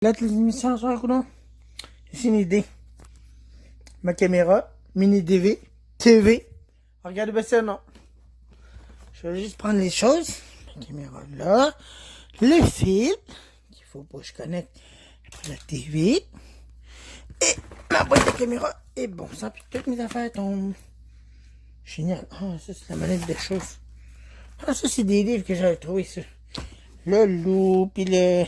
Là, l'émission ce soir, coudonc, j'ai une idée. Ma caméra, mini DV, TV. Regardez bien ça, non. Je vais juste prendre les choses. Ma caméra là. Le fil, qu'il faut pas que je connecte après la TV. Et ma boîte de caméra. Et bon, ça, puis toutes mes affaires tombent. Génial. Ah, ça, c'est la manette de choses. Ah, ça, c'est des livres que j'avais trouvé, ça. Le loup, puis le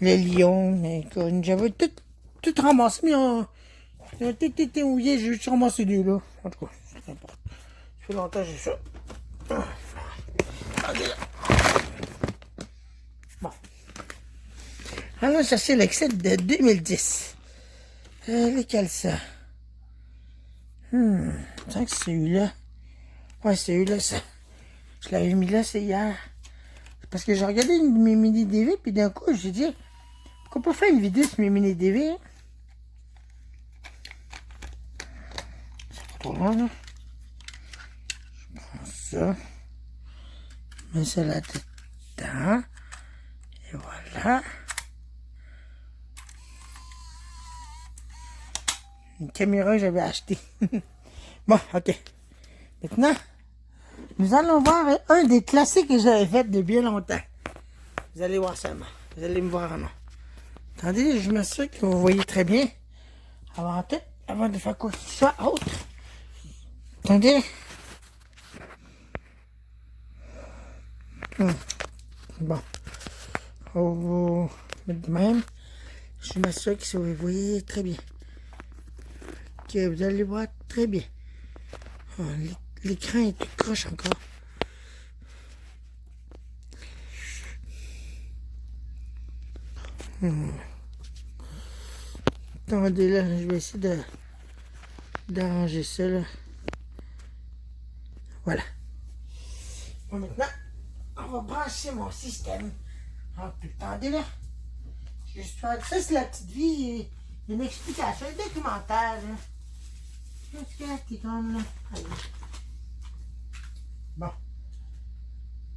lion, mais j'avais tout ramassé, mais ils ont tout été ouillés, j'ai juste ramassé deux là. En tout cas, c'est n'importe. Ça fait longtemps que j'ai ça. Regardez là. Bon. Alors, ça c'est l'excès de 2010. Lequel ça? Je sens que c'est celui-là. Ouais, c'est celui-là, ça. Je l'avais mis là, c'est hier. Parce que j'ai regardé une de mes mini DV, puis d'un coup, j'ai dit, pourquoi pas faire une vidéo sur mes mini DV? C'est pas trop loin, là. Je prends ça. Je mets ça là-dedans. Et voilà. Une caméra que j'avais achetée. Bon, ok. Maintenant, nous allons voir un des classiques que j'avais fait de bien longtemps. Vous allez voir ça, vous allez me voir, non. Attendez, je m'assure que vous voyez très bien. Avant de faire quoi que ce soit autre. Attendez. Bon. On va mettre de même. Je m'assure que vous voyez très bien. Que vous allez voir très bien. Oh, l'écran est tout croche encore. Attendez là, je vais essayer d'arranger ça là. Voilà. Bon, maintenant, on va brancher mon système. Attendez là. Juste faire ça, c'est la petite vie. Une explication, un documentaire là. Qu'est-ce que t'es comme là? Allez. Bon.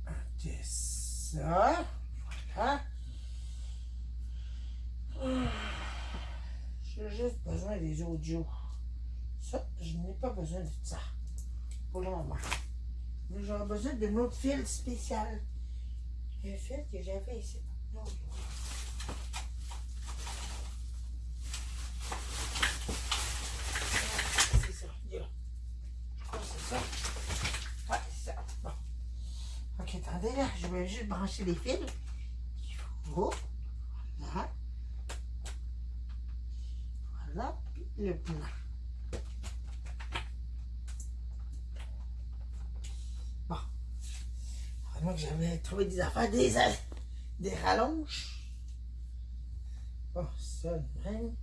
Ok, ça. Voilà. J'ai juste besoin des audios. Ça, je n'ai pas besoin de ça. Pour le moment. Mais j'aurais besoin d'un autre fil spécial. Un fil que j'avais ici. Non. C'est ça. Il est là. Je crois que c'est ça. Ouais, c'est ça. Bon. Ok, attendez là. Je vais juste brancher les fils. Oh. Voilà. Voilà. Puis le blanc. Bon. Vraiment que j'avais trouvé des affaires, des rallonges. Bon, ça de même.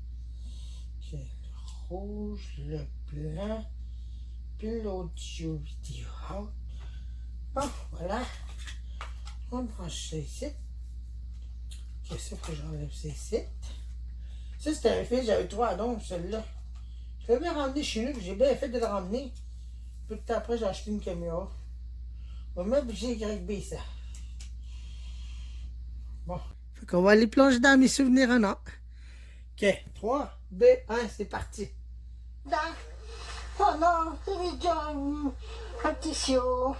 Le rouge, le blanc, puis l'audio vidéo. Bon, voilà. On branche ça ici. Qu'est-ce que j'enlève ça ici? Ça, c'était un fil, j'avais trouvé à Donge, celui-là. Je l'avais ramené chez nous, puis j'ai bien fait de le ramener. Peu de temps après, j'ai acheté une caméra. On va mettre GYB, ça. Bon. Fait qu'on va aller plonger dans mes souvenirs en or. Ok, 3, 2, 1, c'est parti. Oh non, c'est déjà un petit chiot.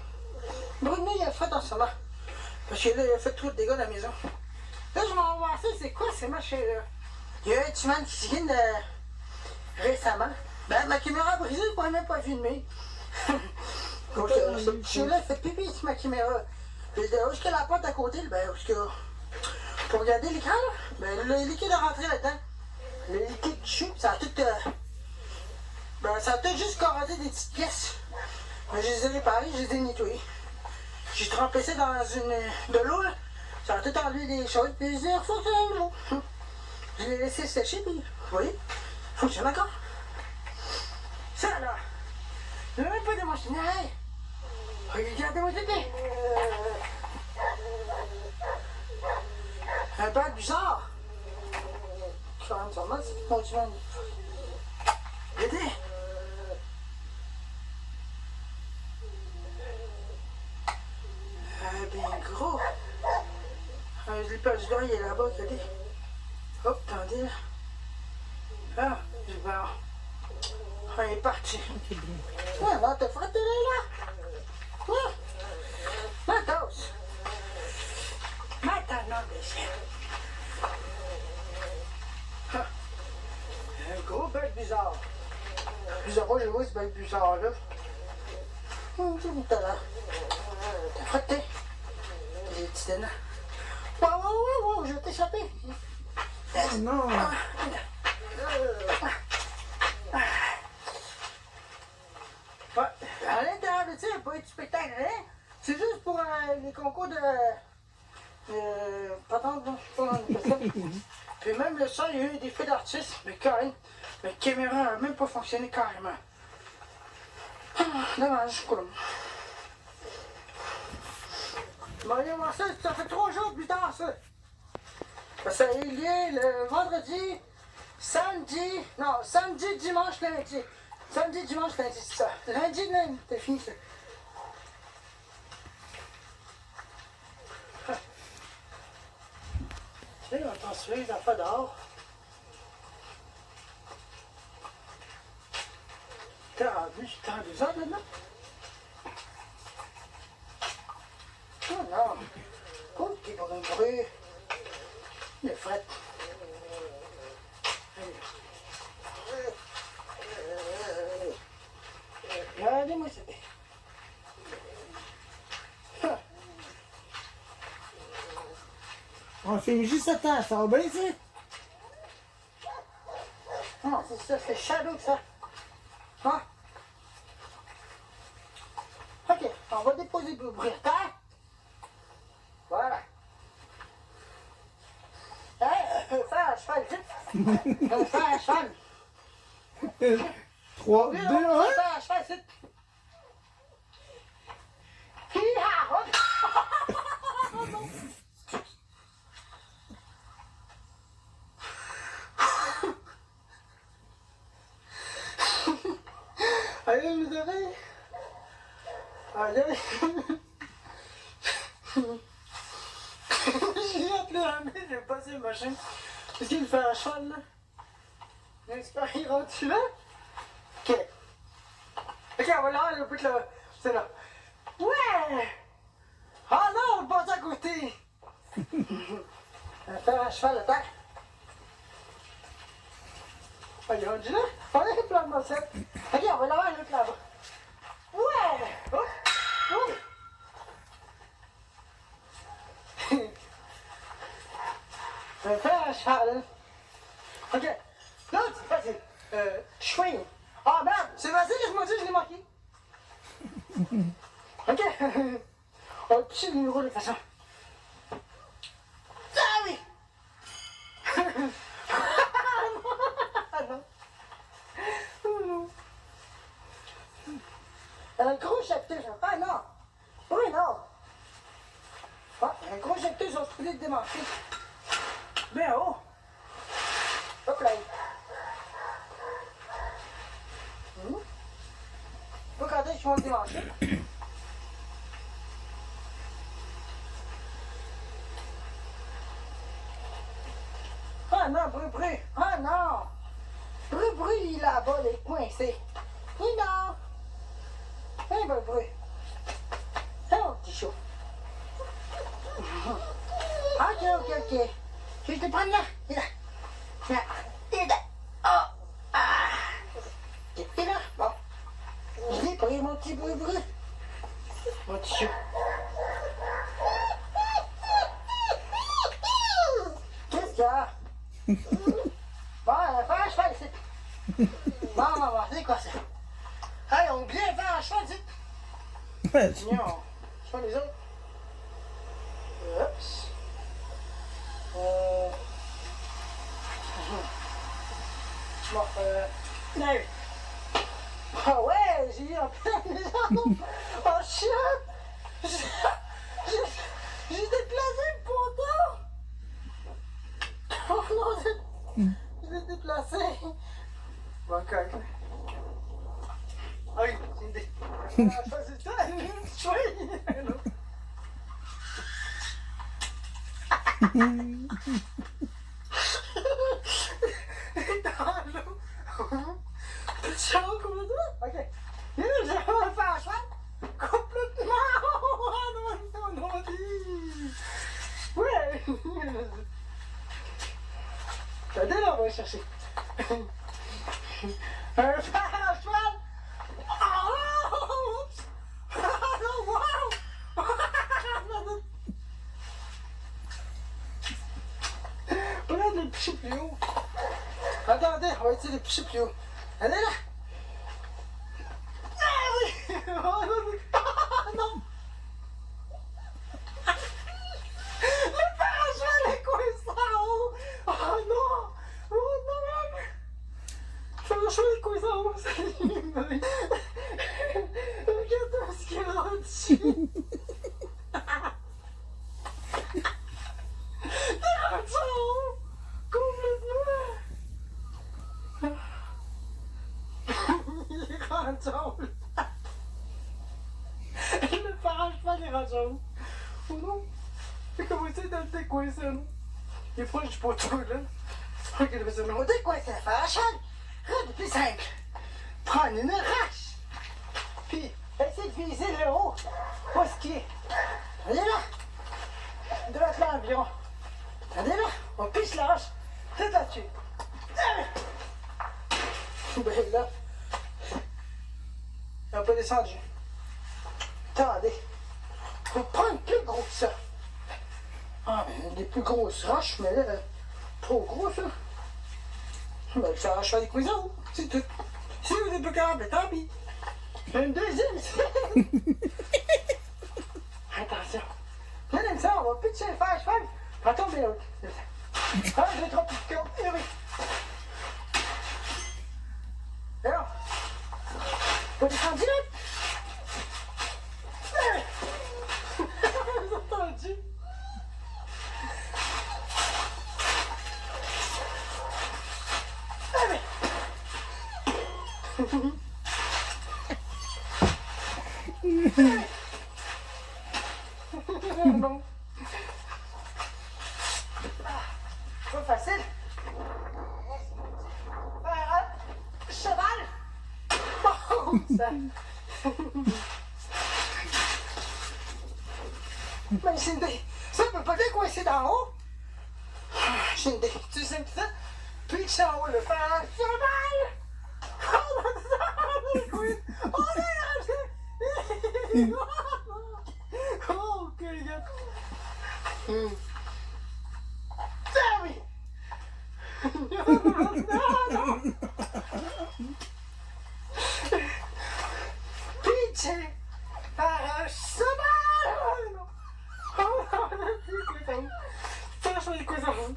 Bruno, il a fait dans ce moment. Parce que là, il a fait trop de dégâts dans la maison. Là, je m'en vois ça, c'est quoi ces machins-là? Il y a un petit man qui vient de récemment. Ben, ma caméra a brisé, je pourrais même pas filmer. Donc, ce petit chiot-là, il fait pipi sur ma caméra. Puis, où est-ce qu'il y a la porte à côté, ben, où est-ce que. Pour regarder l'écran, là, ben, le liquide est rentré là-dedans. Le liquide du chou, ça a tout. Ben, ça a tout juste corrodé des petites pièces. Ben, je les ai réparées, je les ai nettoyées. J'ai trempé ça dans de l'eau, là. Ça a tout enlevé des choses, puis je les ai refoutu dans l'eau. Je l'ai laissé sécher, puis, vous voyez, fonctionne encore. Ça, là, il n'y a même pas de machine. Hey! Regardez-moi tout bien. Un peu bizarre. Quand même, ça remonte, c'est pas du monde. Regardez. Bien gros. Je l'ai perdu là, il est là-bas, regardez. Attendez, là. Ah, bon. On est parti. Ah, non, t'as frotté là? Ah. Matos. Maintenant, descend. Ah. Un gros bec bizarre. Plusieurs fois, j'ai vu ce bec bizarre-là. C'est tout à l'heure. T'as frotté. J'ai des petits dents. Wow, je vais t'échapper. Oh non. Ouais, à l'intérieur de ça, il n'y a pas eu de spectacle, hein? C'est juste pour les concours de. Patente, je sais pas comment on appelle ça. Puis même le son, il y a eu des feux d'artistes, mais carrément, la caméra n'a même pas fonctionné carrément. Ah, dommage, quoi. Bon, allez voir ça, ça fait 3 jours plus tard, ça. Ça a eu lieu le vendredi, samedi, dimanche, lundi. Samedi, dimanche, lundi, c'est ça. Lundi, t'as fini ça. Tu sais, on t'en suit, il a pas dehors. T'as vu, j'étais en 2 heures maintenant? Oh non. Oh, qui pour un bruit. Il est fret. Regardez-moi ça. On filme juste à terre, ça va bien, ça? Non, c'est ça, c'est Shadow, ça. Hein? Ok, on va déposer le bruit à terre. Voilà. Faire un cheval, vite. Faire un cheval. 3, 2, 1. Faire un cheval, vite. Hi-ha, hop. Allez, vous avez. Allez. J'ai appelé un mec, j'ai passé le machin. Est-ce qu'il me fait un cheval là? J'espère qu'il rentre là. Ok. Ok, on va là, le bout là. C'est là. Ouais! Ah non, on passe à côté! On va faire un cheval à terre. Allez, on dit là. On est plein de morcettes. Ok, on va là-bas, un autre là-bas. Ouais! Oh! Oh! On va faire un cheval. Ok. L'autre, c'est facile. Chouin. Ah merde, c'est facile, je me dis, je l'ai manqué. Ok. On va picher le numéro de toute façon. Ah oui! Ah non. Oh non. Un gros chapiteau, ça. Ah non. Oui, non. Ah, un gros chapiteau, ils ont trouvé de démarcher. Bien haut. Hop là. Regardez, je vais le démarcher. Ah non, Bru. Ah non. Bru, il est là-bas, il est coincé. Oui, non. Hein, Bru. Hein, mon petit chou. Ok. Je vais te prendre là. Là. Oh. Ah. T'es là. Bon. Je l'ai pris, mon petit Bru. Mon petit chou. Qu'est-ce qu'il y a? Bon, faire un cheval ici. Bon, c'est quoi ça? Hey, on vient faire un cheval ici. Ouais, Non, je fais les autres. Oups. Bon, non. Ah ouais, j'ai eu un peu les jambes. Oh, chien. J'ai déplacé le poteau. Oh non, je l'ai déplacé. Bon, correct. Ah oui, c'est une idée. Ah, c'est ça, change complètement? Ok. Et là, je vais le faire à cheval. Complètement. Non, non, non, non. Ouais. Attendez, là, on va chercher. Un fer à cheval. Oh! Oh, wow! On va le picher plus haut. Attendez, on va essayer de le picher plus haut. Allez là! Ah oui! Oh non! Le fer à cheval est coincé en haut! Oh non! Oh non! Le fer à cheval est coincé en haut! Regarde ce qu'il y a au-dessus! T'es rendu en haut! Complètement! Il est rendu en haut! Le fer à cheval est rendu en haut! Oh non! J'ai commencé dans le décoincer, là. Il est proche du poteau, là. Ok, le monsieur, on décoince le fer à cheval! Rien de plus simple! Prendre une rache! Puis, essayer de viser le haut! Où est-ce qu'il est? Allez là! Droite là environ! Allez là! On piche la hache! C'est là-dessus! Ben là, il n'a pas descendu. Attendez, faut prendre plus gros que ça. Ah, mais des plus grosses roches, mais là, trop gros ça. Ben, ça va faire des cuisons, c'est tout. Si vous n'êtes pas capable, tant pis. Une deuxième, attention. Là, comme ça, on va pitcher le fer à cheval. Va tomber l'autre. 1, 2, 3, puis 4, et oui. Alors, faut descendre là. Vous avez entendu? Allez. Non. Pas facile. Cheval. Oh, ça. Mais Cindy, ça peut pas décoincer d'en haut. Cindy, tu sais que ça? Puis en haut, le fer. Cheval. Oh, oh, ok, gars. Ah oui. Non. Pitché par un cheval. Non. Oh non, franchement, les couilles en haut.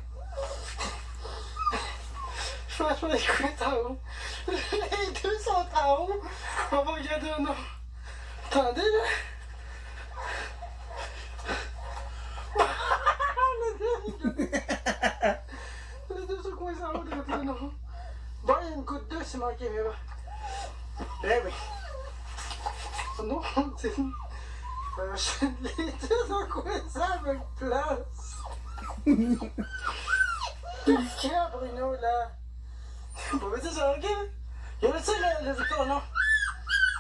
Franchement, les couilles en haut. Les deux sont en haut. On va regarder un autre. Attendez, là. Les deux sont coincés en haut de l'autre haut. Bon, il y a une goutte d'eau sur ma caméra. Eh oui. Oh non, c'est... les deux sont coincés avec place. Qu'est-ce qu'il y a, Bruno, là? Bon, mais c'est ça, ok? Il y a ça, le tournant.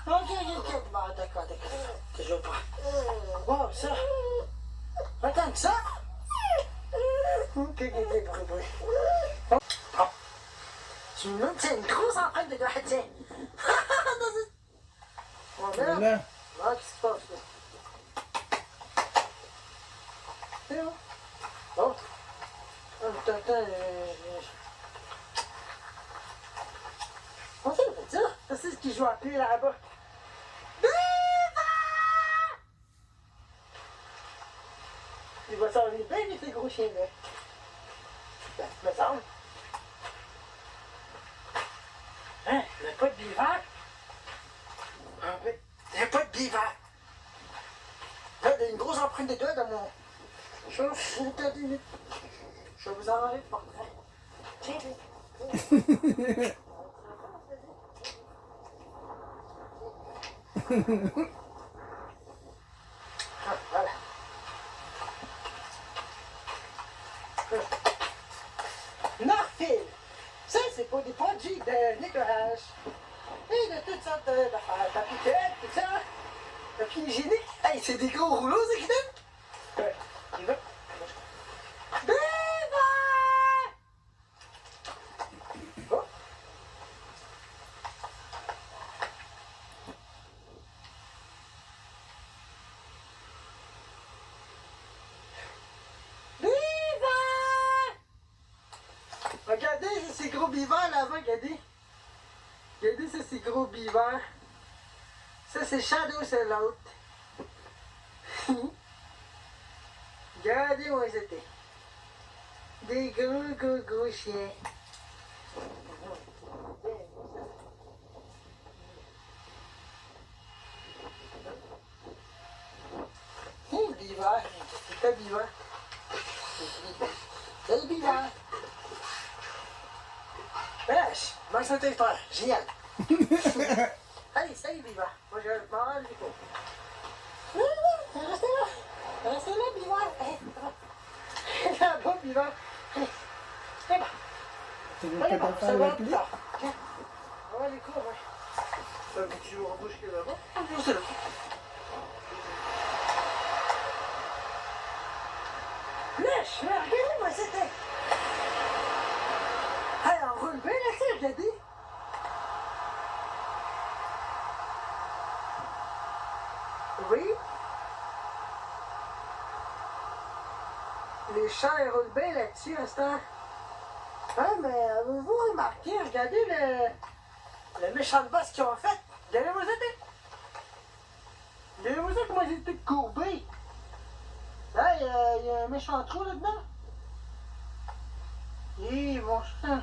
Ok. Bon, d'accord. Toujours pas. Wow, ça. Attends, ça. Ok, bruit. Oh. Tu me montres, c'est une grosse empreinte de doigts, tiens. Oh, merde. Là. Ah, qu'est-ce qui se passe, là? C'est où? Oh. Attends, on fait ça. Ça, c'est ce qui joue à pied là-bas. Viva! Il va s'en aller bien vite, ces gros chiens-là. Ben, me semble. Hein? Il n'y a pas de bivac? Ah oui. Il n'y a pas de bivac. Là, il y a une grosse empreinte de doigts dans mon... Je vais vous en enlever le portrait. Tiens, ah, voilà. Norfil. Ça, c'est pour des produits de nettoyage. Et de toutes sortes d'affaires. Tapis tête, tout ça. Tapis hygiénique. Hey, c'est des gros rouleaux, ça qui donne? Ouais, il va. Viva! Oh. Viva! Regardez ces gros bivers là-bas, regardez. Regardez ça, ces gros bivers. Ça, c'est Shadow, c'est l'autre. Regardez où ils étaient. Des gros chiens. Bivert. C'est pas bivert. C'est le bivert. Wesh, manque son territoire. Génial. Allez, salut bivert. Moi, je m'en rends du coup. Non, restez là. Restez là, bivert. Là-bas, bivert. C'est bon. Tu veux pas t'en faire la pli? On va aller cours, ouais. Ça veut que tu vas reboucher là-bas. C'est là. Lèche, regardez-moi, c'était. Hey, on roule bien là-dessus, je l'ai dit. Oui. Les chats, ils roulent bien là-dessus à ce temps. Hein, mais avez-vous remarqué, regardez le méchant boss qu'ils ont fait. Regardez-moi ça, regardez-moi ça, comment ils étaient courbés. Là, il y a un méchant trou là-dedans. Et mon chien,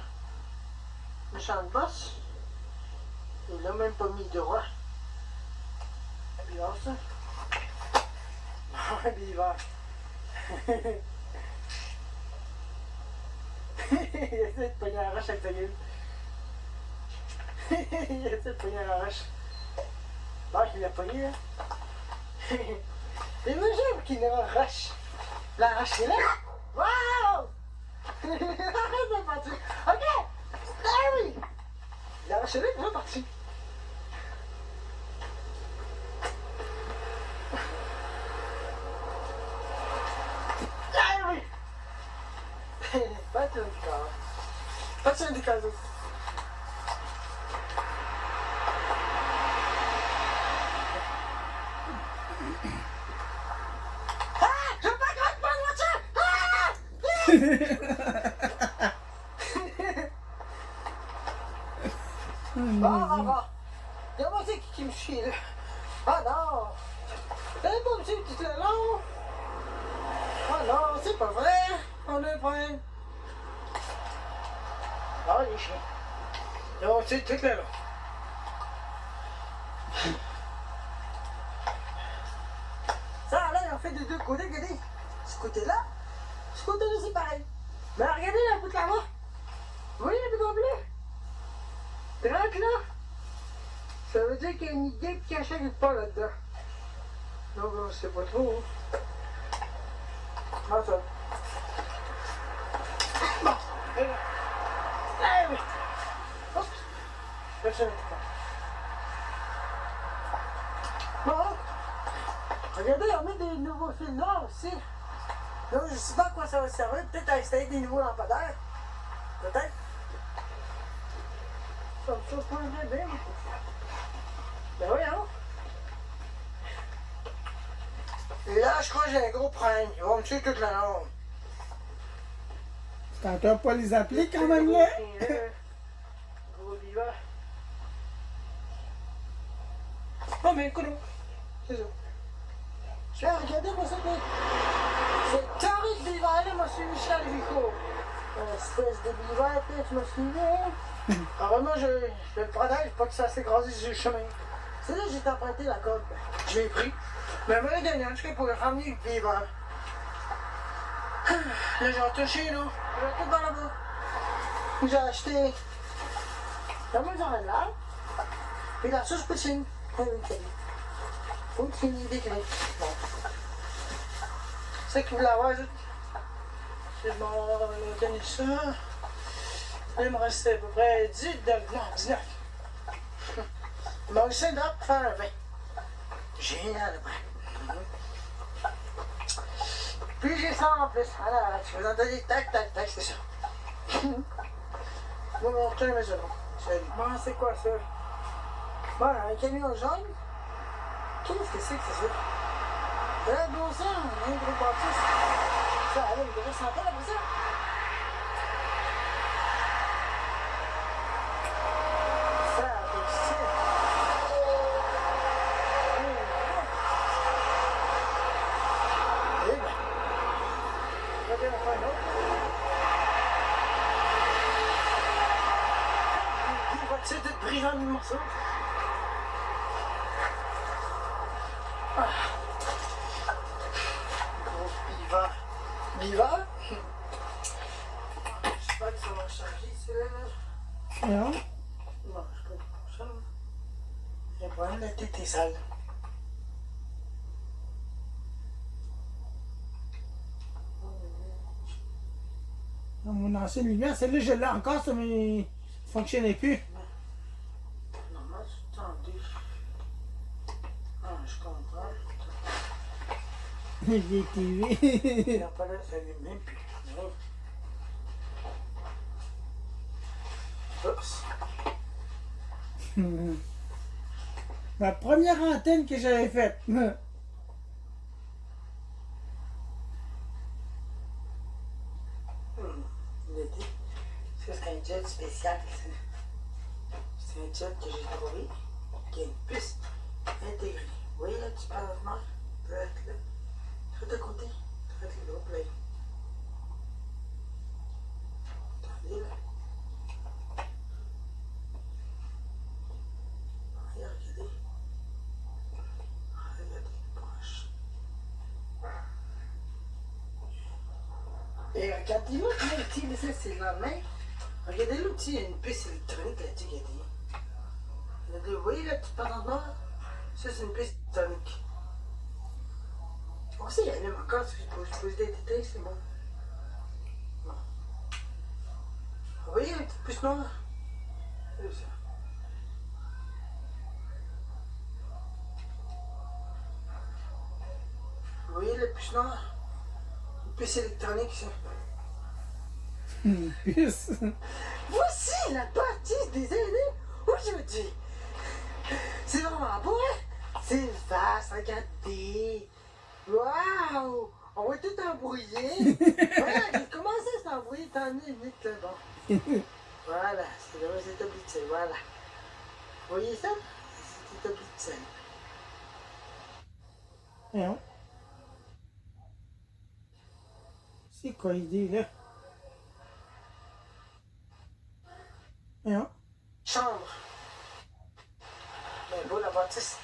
méchant boss, il l'a même pas mis droit. C'est bizarre ça. Ah, bivert. Il essaie de pogner la roche avec sa gueule. Il essaie de pogner la roche. Bon, il l'a pogné, là. Imagine qu'il n'a pas roche. La roche est là. Wow! C'est parti. Ok! Ah oui! La roche est là, c'est parti. Ah oui! Pas de syndicat. Pas de syndicat, ça. Ah! Je veux pas gagner pas de voiture! Ah! Il y a moi qui me chie, là. Ah non! T'avais pas monsieur tout le long? Ah non, c'est pas vrai! On est prêt! Ah, les chiens. Ils ont tué tout le long. Ça, là, ils ont fait des deux côtés, regardez. Ce côté-là, ce côté-là, c'est pareil. Mais regardez la bout là-bas. Vous voyez le bouton bleu? Droite là. Ça veut dire qu'il y a une idée cachée quelque part là-dedans. Donc, on ne sait pas trop. Ah, ça. Bon, et là. Ah oui. Hop. Personne n'est pas. Bon. Regardez, on met des nouveaux fils noirs aussi. Donc, je ne sais pas à quoi ça va servir. Peut-être à installer des nouveaux lampadaires. Peut-être. Ça me surprendrait bien. Ben voyons. Et là, je crois que j'ai un gros problème. Ils vont me tuer toute la longue. T'entends pas les appeler quand même là? Gros bivert. Oh, mais écoute, c'est ça. Tiens, regardez-moi ça. C'est carré de bivert, là, monsieur Michel Vico. Espèce de bivert, tu me suivais. Alors moi, je le protège pas que ça s'écrase sur le chemin. C'est là que j'ai emprunté la corde. Je l'ai pris. Mais moi, dernière, je pour ramener le bivert. Là, j'ai retouché, là. J'ai tout dans là-bas. J'ai acheté la mousse en là. Puis la sauce poutine. Poutine décrit. Bon. C'est qui voulait avoir, je m'en donné ça. Il me restait à peu près 10 $. Non, 19. Mon stand-up pour faire un vin. Génial, après. Puis j'ai ça en plus. Alors, tu vas entendre tac, tac, tac, c'est ça. Je vais montrer la maison. Salut. Bon, c'est quoi ça? Bon, un camion jaune. Qu'est-ce que c'est ça? Bon sang, un gros bâtisse. Ça, allez, il devrait s'entendre après ça. Ça, c'est style. Eh ben, on va bien en faire un autre. Il va essayer de briser en morceaux. Ah. Gros bivard. Bivard? Je sais pas que ça va changer, celui-là. Non? Non, je peux pas ça. Le problème, la tête est sale. Dans mon ancienne lumière, celle-là, je l'ai encore, ça ne fonctionnait plus. Normal, c'est tendu. Ah, je comprends. Vieille TV. Il n'a pas l'air, ça s'allume même plus. Oups. Ma première antenne que j'avais faite. L'été, ça c'est un jet spécial. C'est un jet que j'ai trouvé qui a une piste intégrée. Vous voyez là, tu peux venir, tu vas être là. Tu vas de côté, tu vas être là, hop là. Attendez là. Regardez. Regardez, proche. Et regardez l'outil, là, ça c'est le lendemain. Regardez l'outil, il y a une piste électronique là-dessus, regardez. Vous voyez là, tu peux entendre? Ça c'est une piste électronique. On sait, il y a même encore, si je pose des tétés, c'est bon. Bon. Vous voyez la petite puce noire? C'est ça. Vous voyez la puce noire? Une puce électronique, ça. Une puce. Voici la bâtisse des aînés aujourd'hui. C'est vraiment beau, hein? C'est vaste, regardez. Waouh! On va tout embrouiller. Voilà, j'ai commencé à s'embrouiller, tant mieux, vite, là, bon. Voilà, c'est le reste établi de sel, voilà. Vous voyez ça? C'est établi de sel. Non. C'est quoi l'idée, là? Non. Chambre. Mais beau, la bâtisse.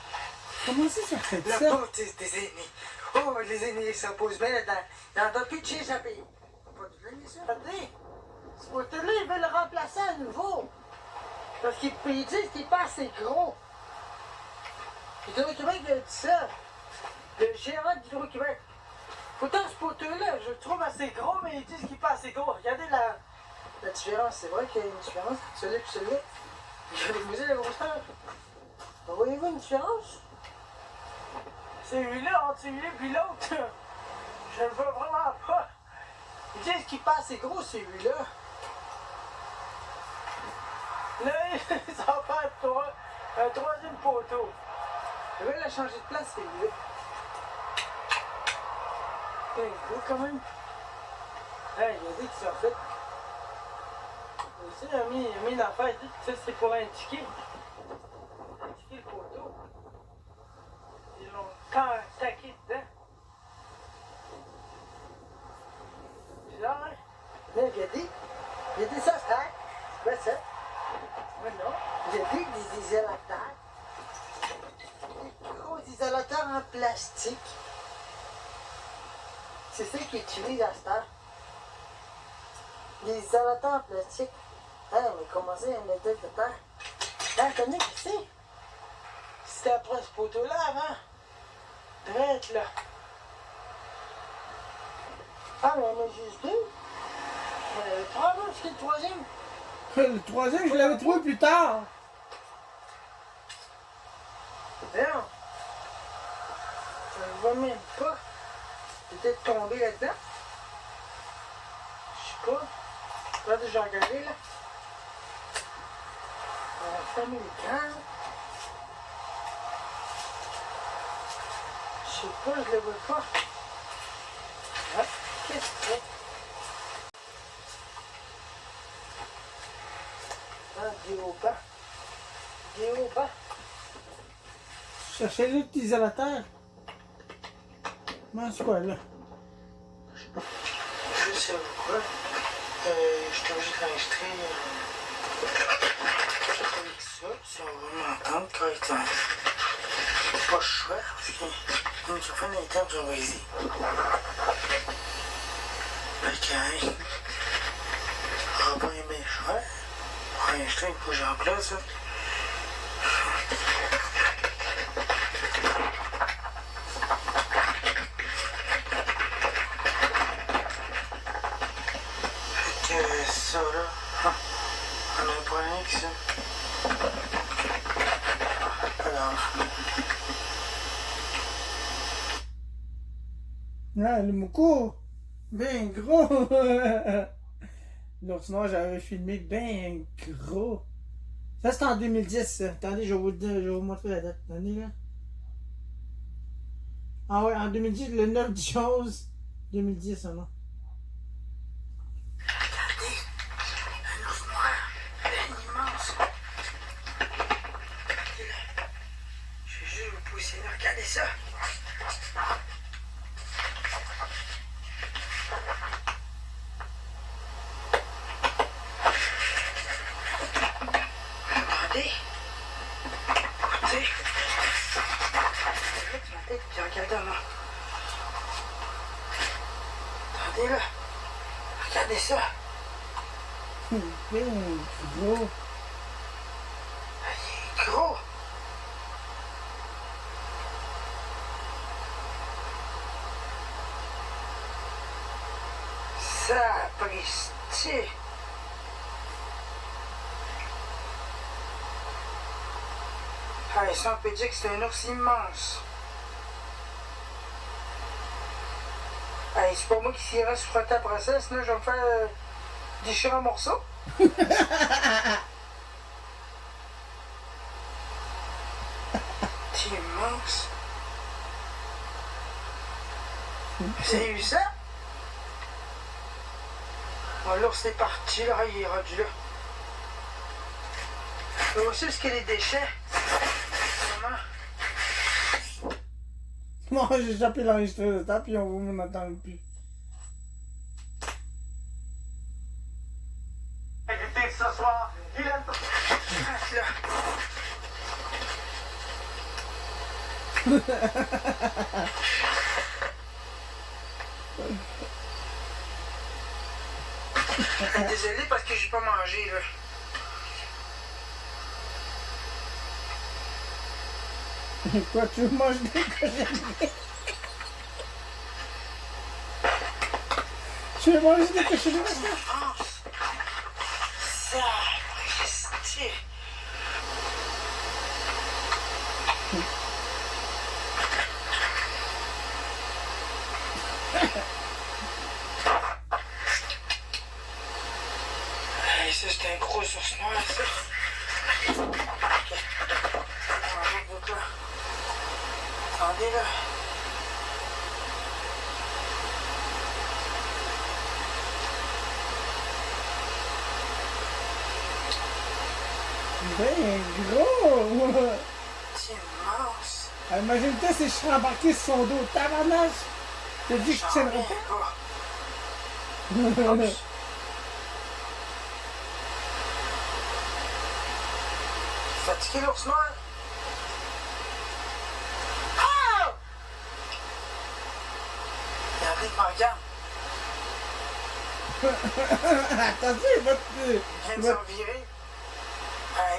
Comment ça fait La ça? bâtisse des aînés. Oh, les aînés, ça pose bien là-dedans. Il n'entend plus de chier, ça paye. Pas de l'aîné, ça. Regardez. Ce poteau-là, ils veulent le remplacer à nouveau. Parce qu'ils disent qu'il n'est pas assez gros. Hydro-Québec a dit ça. Le gérant d'Hydro-Québec. Pourtant, ce poteau-là, je le trouve assez gros, mais ils disent qu'il n'est pas assez gros. Regardez la différence. C'est vrai qu'il y a une différence entre celui-là et celui-là. Je vais vous dire la grosseur. Voyez-vous une différence? Celui-là, entre celui-là et l'autre, je ne le vois vraiment pas. Ils disent qu'il n'est pas assez gros, celui-là. Là, ça va faire un troisième poteau. Je vais la changer de place, celui-là. Il est gros quand même. Hey, il a dit que ça fait. Ici, il a mis une affaire, il dit que ça, c'est pour indiquer. Indiquer le poteau. Ils l'ont taqué dedans. Bizarre, hein? Là, regardez ça, stack. C'est quoi ça? Mais non. Regardez des isolateurs. Des gros isolateurs en plastique. C'est ça qu'ils utilisent à cette heure. Les isolateurs en plastique. Ah, mais comment ça, un état de terre? Ah, tenez, qui c'est? C'était après ce poteau-là avant. Drette, là. Ah, mais il y en a juste deux. Trois, non, c'est le troisième. Le troisième, je l'avais trouvé plus tard. vois même pas. Peut-être tombé là-dedans. Je sais pas. Là, déjà regardé là. On va fermer l'écran. Je sais pas, je le vois pas. Ah, qu'est-ce que c'est? Ah, Déoba. Déoba. Cherchez l'utilisateur. Mais c'est quoi là? Je sais pas pourquoi. Je t'ai obligé d'enregistrer avec ça. Si on va m'entendre correctement. Pas le choix, parce que le microphone est improvisé. Fait que, on va pas aimer le choix. Pour enregistrer, il faut que j'en place. Ça là, on a un problème avec ça. Alors. Ah, le Moko, ben gros. L'autre soir, j'avais filmé ben gros. Ça, c'était en 2010, ça. Attendez, je vais vous montrer la date. Attendez, là. Ah ouais, en 2010, le 9 du 11 2010, ça, non? Regardez, un ours noir, ben immense. Je vais juste vous pousser là, regardez ça. Regardez. Écoutez. Arrête ma tête, puis regardez là. Regardez là. Regardez ça. Ben gros. Il est gros. Sapristi. Ah, ça, on peut dire que c'est un ours immense. Ah, c'est pas moi qui s'ira se frotter après ça, sinon je vais me faire déchirer en morceaux. C'est immense. Vous avez vu ça? Bon, l'ours est parti, là, il est rendu là. Mais aussi, ce qu'il y a les déchets. Vraiment. Moi, j'ai jappé l'enregistreur de ça, puis on vous m'entend plus. Évitez que ce soit. Il aime. Reste là. Désolé parce que j'ai pas mangé là. Quoi, tu manges des cochonneries? Tu veux manger des cochonneries? Sapristi. Hey, ça c'est un gros ours noir ça. Attendez là. Ben gros! C'est immense. Imagine-toi si je serais embarqué sur son dos. Tabarnache! T'as dit que je tiendrais pas? Oups. Fatigué l'ours noir? Ah! Regardez, il me regarde. Attention, il va te... Il vient de s'en virer.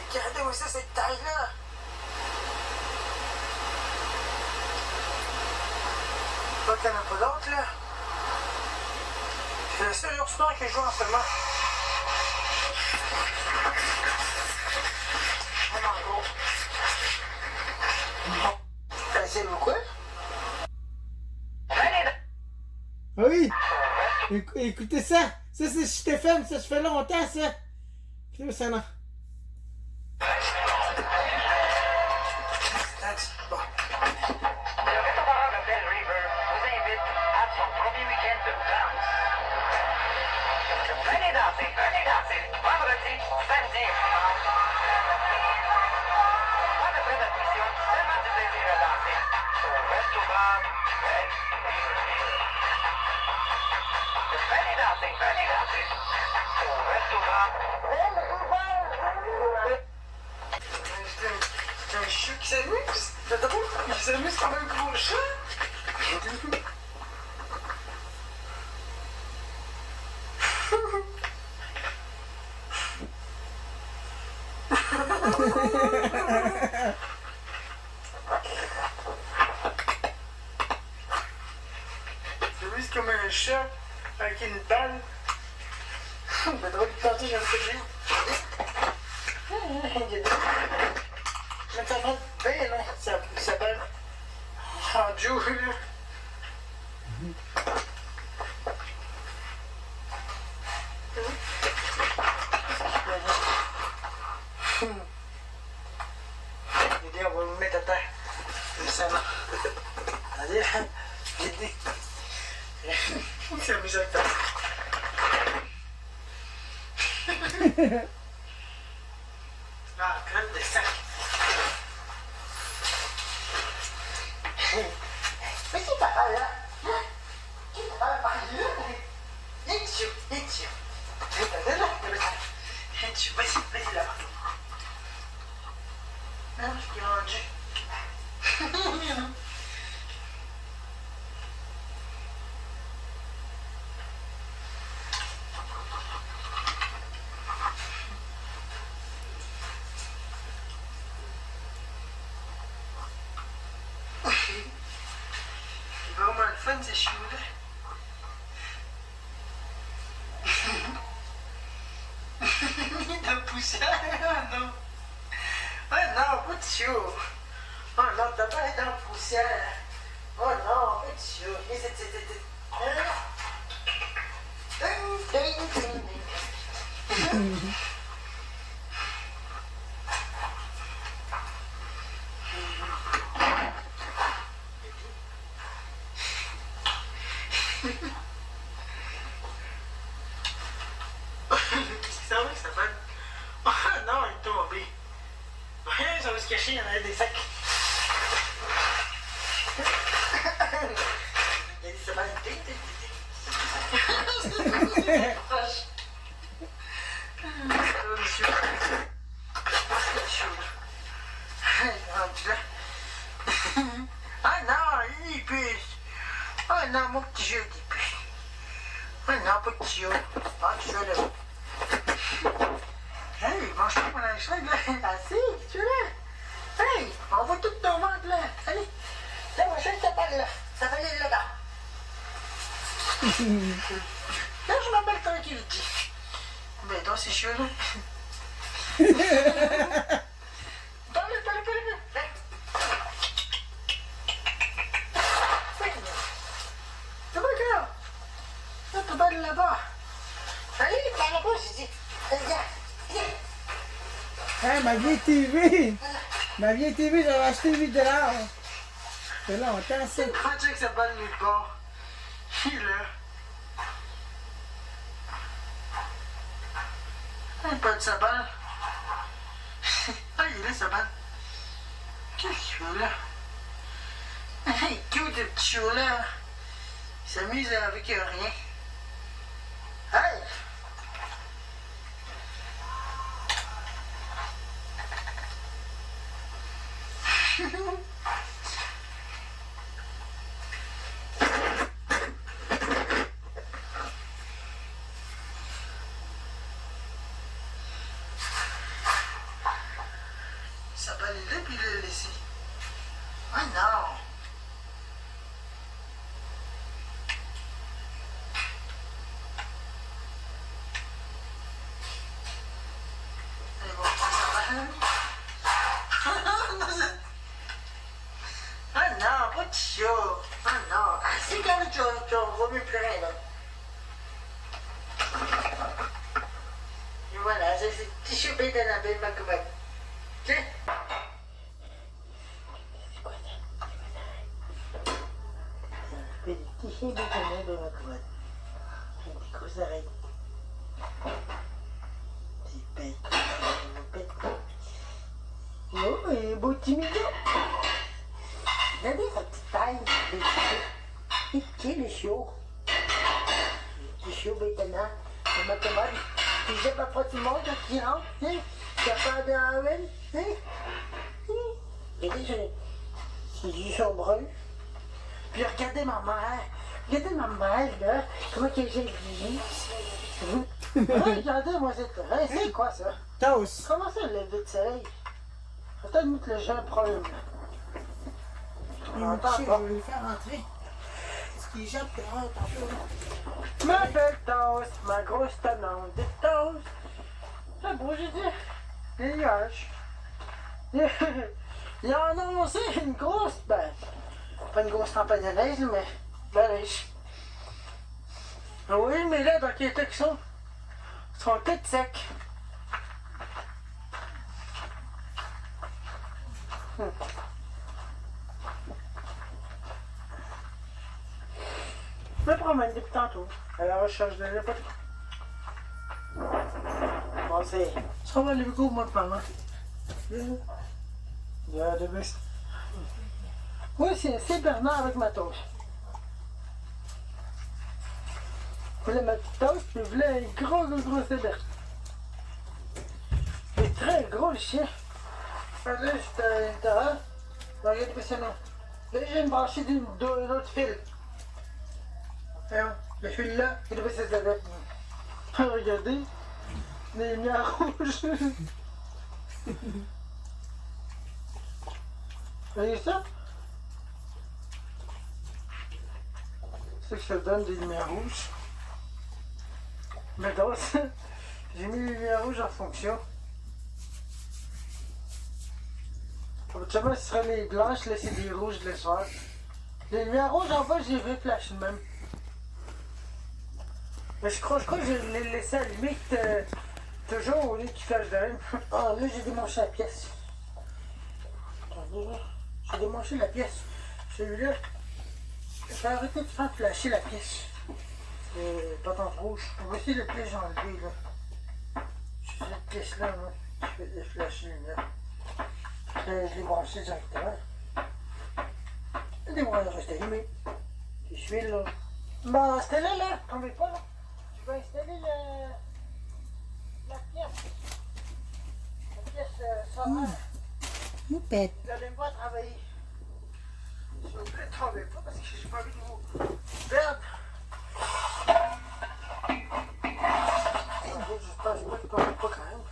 Regardez-moi ça, cette taille-là. Pas qu'il n'y en a pas d'autres, là. C'est le seul ours noir que je vois en ce moment. Vraiment gros. C'est quoi? Écoutez ça. Ça, c'est Stéphane. Ça fait longtemps, ça. Écoutez ça, non. Bon. Le restaurant de Bell River vous invite à son premier week-end de danse. Venez danser, vendredi, samedi et dimanche. Pas de frais d'admission, seulement du plaisir à danser. Au restaurant Bell River. Venez danser. Au restaurant Bell River. C'est un chat qui s'amuse. Attends, il s'amuse comme un gros chat. Il s'amuse comme un chat avec une balle. Mais drôle de tenter, j'ai un peu de rien. Mais ça va bien, là. Ça balle en joue, là. Didi, on va le mettre à terre. Ça va. Allez, Didi. Il s'amuse avec toi. Ah, crème de sac. Mais c'est pas mal, là. C'est pas mal, par là. Viens dessus. Viens là. Viens dessus. Vas-y, là. Non, je suis rendu. C'est vraiment le fun, ces cheveux-là. De poussière, oh non. Oh non, pas de chou. Oh non, t'as pas été en poussière. Oh non, pas de chou. C'est vrai que ça fait. Oh non, il est tombé. Ça va se cacher, il y en a des sacs. Il y a des semaines. C'est proche. Monsieur. C'est chaud. Rendu là. Ah non, il pisse. Ah non, mon petit jeu, il pisse. Ah non, pas de petit jeu. Ah, tu veux là. Hey, mange pas mon linge-là, là. Assez, tu veux là? Hey, on va tout ton ventre, là. Allez. Là, moi, je ça parle, là. Ça va aller là-bas. Là, je m'appelle tranquille, dis. Ben, toi, c'est chaud, là. Parle. C'est pas grave. Là, tu vas aller là-bas. Allez, par là-bas, j'ai dit. Viens. Hey, ma vieille TV! Ma vieille TV, j'avais acheté 8 $. Ça fait longtemps, ça. Quand tu sais que ça balle nulle part. Il est là. Il pas de sa balle. Ah, il est là, sa balle. Qu'est-ce que tu fais là? Hey, cute, le petit chou là. Il s'amuse avec rien. Hey! Ça va aller là puis le laisser. Ah non! Allez voir si ça va. Ah non, pas de chaud. Ah non. Ah, c'est quand tu vas mieux plus rien là. c'est petit choupé de la belle ma commode. Tiens. C'est quoi ça? C'est des petits choupés de la belle ma commode. Avec des grosses oreilles. Des bêtes. Oh, et beau petit mignon. Regardez sa petite taille. Et qui est le chiot? Le petit chiot bétonnant. On m'a commode. Puis j'ai pas tout le monde quand il rentre, hein? Il y a pas de Halloween, hein? Regardez, c'est du son brun. Puis regardez ma mère. Regardez ma mère, là. Comment qu'elle j'ai le regardez, moi, c'est quoi ça? Toast. Comment ça, le lever de soleil? Faut peut-être que j'ai un problème. Je vais le faire rentrer. Est-ce qu'il jappe dehors tantôt? Ma belle toast, ma grosse tonnante de toast. C'est beau, j'ai dit. Les nuages. Il a annoncé une grosse, pas une grosse tempête de neige, mais de la neige. Oui, mais là, dans quel état qu'ils sont? Ils sont tous secs. Je me promène depuis tantôt, à la recherche de l'époque. Bon, c'est... Ça va, les go, moi, de maman. Yeah, the best. Oui, c'est Bernard avec ma toast. Je voulais ma petite toast, puis je voulais un gros cédère. Il est très gros, le chien. Là, j'étais à l'intérieur. Regardez, impressionnant. Là, j'ai une branchée d'un autre fil. Le fil là, il devait se cédère. Regardez, les lumières rouges. Vous voyez ça? C'est que ça donne des lumières rouges. Mais donc, j'ai mis les lumières rouges en fonction. Habituellement, ce serait les blanches, là, c'est des rouges de soir. Les lumières rouges en bas, j'ai vu flash même. Mais je crois que je les laissé à la limite toujours au lieu qu'ils flashent de même. Ah, là, j'ai démanché la pièce. Attendez, là. J'ai démanché la pièce. Celui-là, j'ai arrêté de faire flasher la pièce. C'est pas tant rouge. On va essayer de pièce enlever, là. C'est cette pièce-là, moi, qui fait des flashes, là. Je l'ai branché directement. Les bras restent allumés. Je suis là. Bon, installez là, tombez pas là. Je vais installer la pièce. La pièce sonore. Poupette. Vous allez me voir travailler. S'il vous plaît, ne tombez pas parce que j'ai pas envie de vous perdre. J'espère que je ne tombe pas quand même.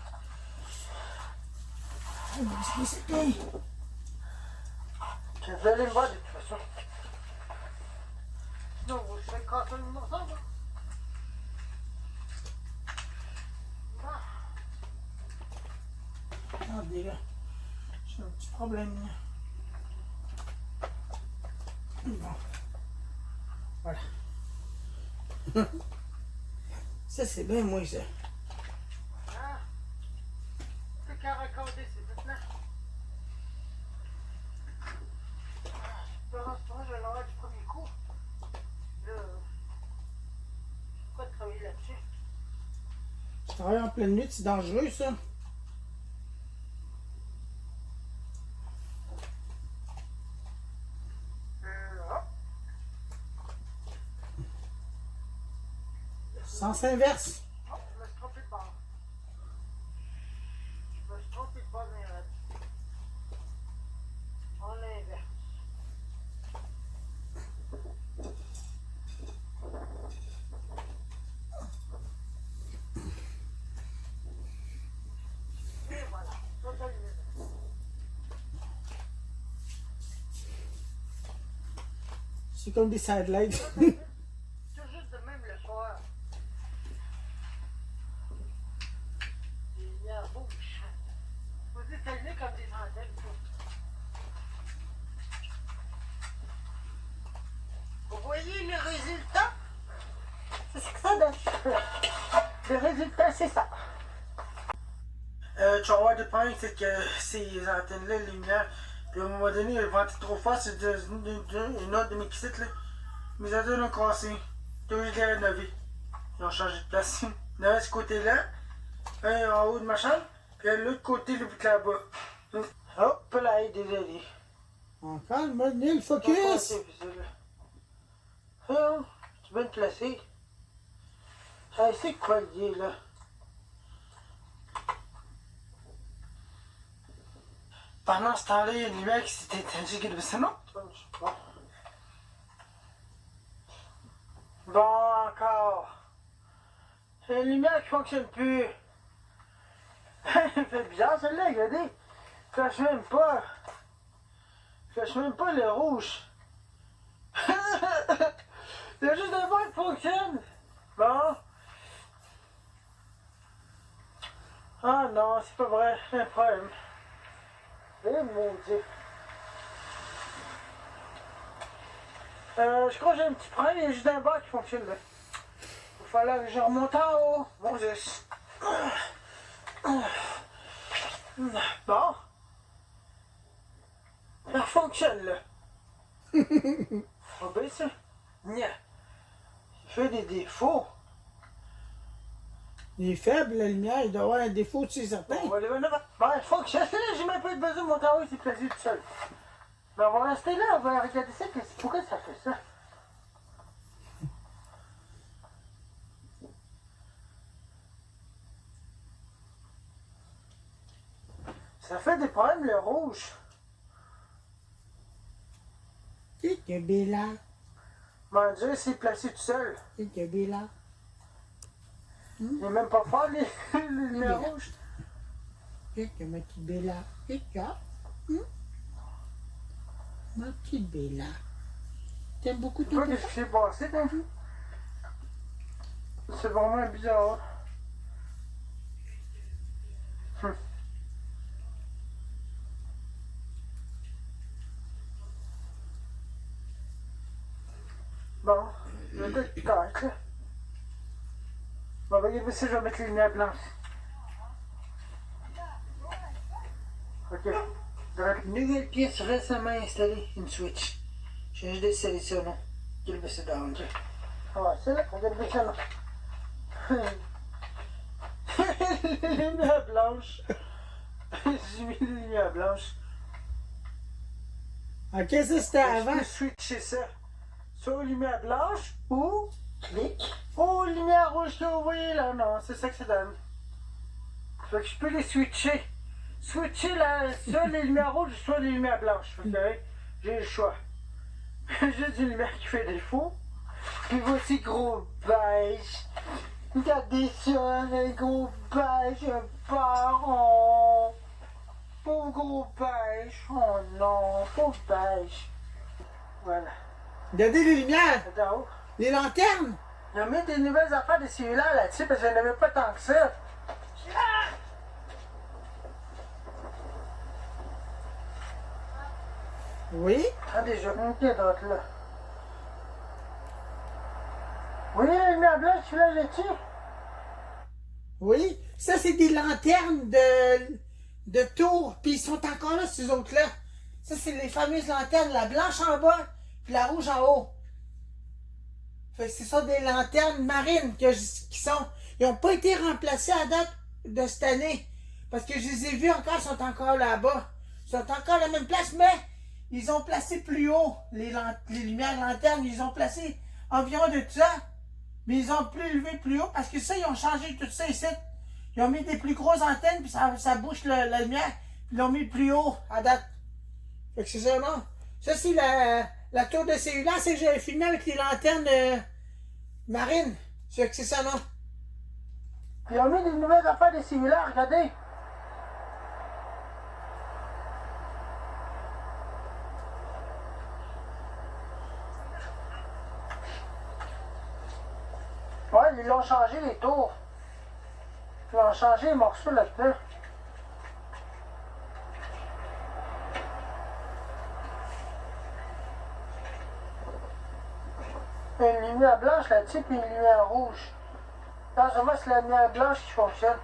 Vous allez me voir de toute façon. Sinon, vous faites casser le morceau. Regardez là. J'ai un petit problème là. Bon. Voilà. Ça c'est bien moi ça. Ah. C'est qu'à raccorder, c'est maintenant. Je vais l'avoir du premier coup. Là, pourquoi travailler là-dessus? Je travaille en pleine nuit, c'est dangereux ça. Sens inverse. Oh, je me suis trompé de bord. Je me suis trompé de bord, mais on l'inverse. Et voilà, ça c'est l'inverse. C'est comme des sidelights. C'est juste de même le soir. Les lumières rouges. Vous éteignez comme des antennes. Vous voyez le résultat? C'est ce que ça donne. Le résultat, c'est ça. Tu vas avoir des problèmes, c'est que ces antennes-là, les lumières, puis à un moment donné, elles vont être trop fortes, c'est une autre de mes kits, là. Mes antennes ont cassé. J'ai obligé de les rénover. Ils ont changé de place. Il y en a ce côté-là, un en haut de ma chambre, puis l'autre côté, le bout là-bas. Hop là, désolé. On calme, Neil, Pas focus! passer, puis ça, là. Tu bien te placer. Ah, c'est quoi lié, là? Pendant ce temps-là, il y a une lumière qui s'est éteinte. Qui devait ça, non? Bon, encore. C'est une lumière qui fonctionne plus. C'est bizarre, celle-là, regardez. Flash même pas. Flash même pas le rouge. Il y a juste un point qui fonctionne. Bon. Ah non, c'est pas vrai. C'est un problème. Eh maudit. Je crois que j'ai un petit problème. Il y a juste un bas qui fonctionne là. Il va falloir que je remonte en haut. Bon, bon. Ça fonctionne là. Oh ben ça. Nya. Il fait des défauts. Il est faible, la lumière, il doit avoir un défaut dessus certain. On va lever une autre. Bon, il faut que je reste là. J'ai même pas eu besoin de monter en haut. Il s'est placé tout seul. Ben, on va rester là. On va regarder ça. Pourquoi ça fait ça? Ça fait des problèmes, le rouge. C'est que Bella. Mon Dieu, c'est placé tout seul. C'est que Bella. Il n'est même pas fort, les lumières rouges. C'est que ma petite Bella. C'est ça. Ma petite Bella. T'aimes beaucoup Tu ton vois papa? qu'est-ce qui s'est passé, t'as vu? C'est vraiment bizarre. Bon, je vais être correct, là. Bon, regardez ça, je vais mettre les lumières blanches. Ok. Dans une nouvelle pièce récemment installée, une switch. J'ai juste décidé ça, non? Je vais le mettre ça down, ok. Ah ouais, c'est là, regardez ça, non? Les lumières blanches. J'ai mis les lumières blanches. Ok, ça c'était Je avant. peux switcher ça. Sur lumière blanche ou clic. Oh, lumière rouge que vous voyez là, non, c'est ça que ça donne. Fait que je peux les switcher. Switcher là, soit les lumières rouges, soit les lumières blanches. Fait que j'ai le choix. J'ai une lumière qui fait défaut. Puis voici gros beige. Regardez ça, un gros beige, un baron. Pauvre gros beige. Oh non, pauvre beige. Voilà. Regardez les lumières, Attends, les lanternes. ils ont mis des nouvelles affaires de cellulaires là-dessus parce que je n'en avais pas tant que ça. Oui. Attendez, je vais monter d'autres là. Oui, la lumière blanche, tu l'as dessus? Oui. Ça, c'est des lanternes de tour. Puis ils sont encore là, ces autres-là. Ça, c'est les fameuses lanternes, la blanche en bas, puis la rouge en haut. Fait que ce sont des lanternes marines qui sont. Ils n'ont pas été remplacées à date de cette année. Parce que je les ai vus encore, ils sont encore là-bas. Ils sont encore à la même place, mais ils ont placé plus haut les lumières lanternes. Ils ont placé environ de ça. Mais ils ont plus levé plus haut parce que ça, ils ont changé tout ça ici. Ils ont mis des plus grosses antennes, puis ça bouche la lumière. Puis ils l'ont mis plus haut à date. Fait que c'est ça, non? Ça, c'est la tour de cellulaire, c'est que j'avais filmé avec les lanternes marines. C'est que c'est ça, non? Ils ont mis des nouvelles affaires de cellulaires, regardez. Ouais, ils l'ont changé les tours. Ils ont changé les morceaux là-dedans. Une lumière blanche là-dessus, puis une lumière rouge. Là, je vois c'est la lumière blanche qui fonctionne.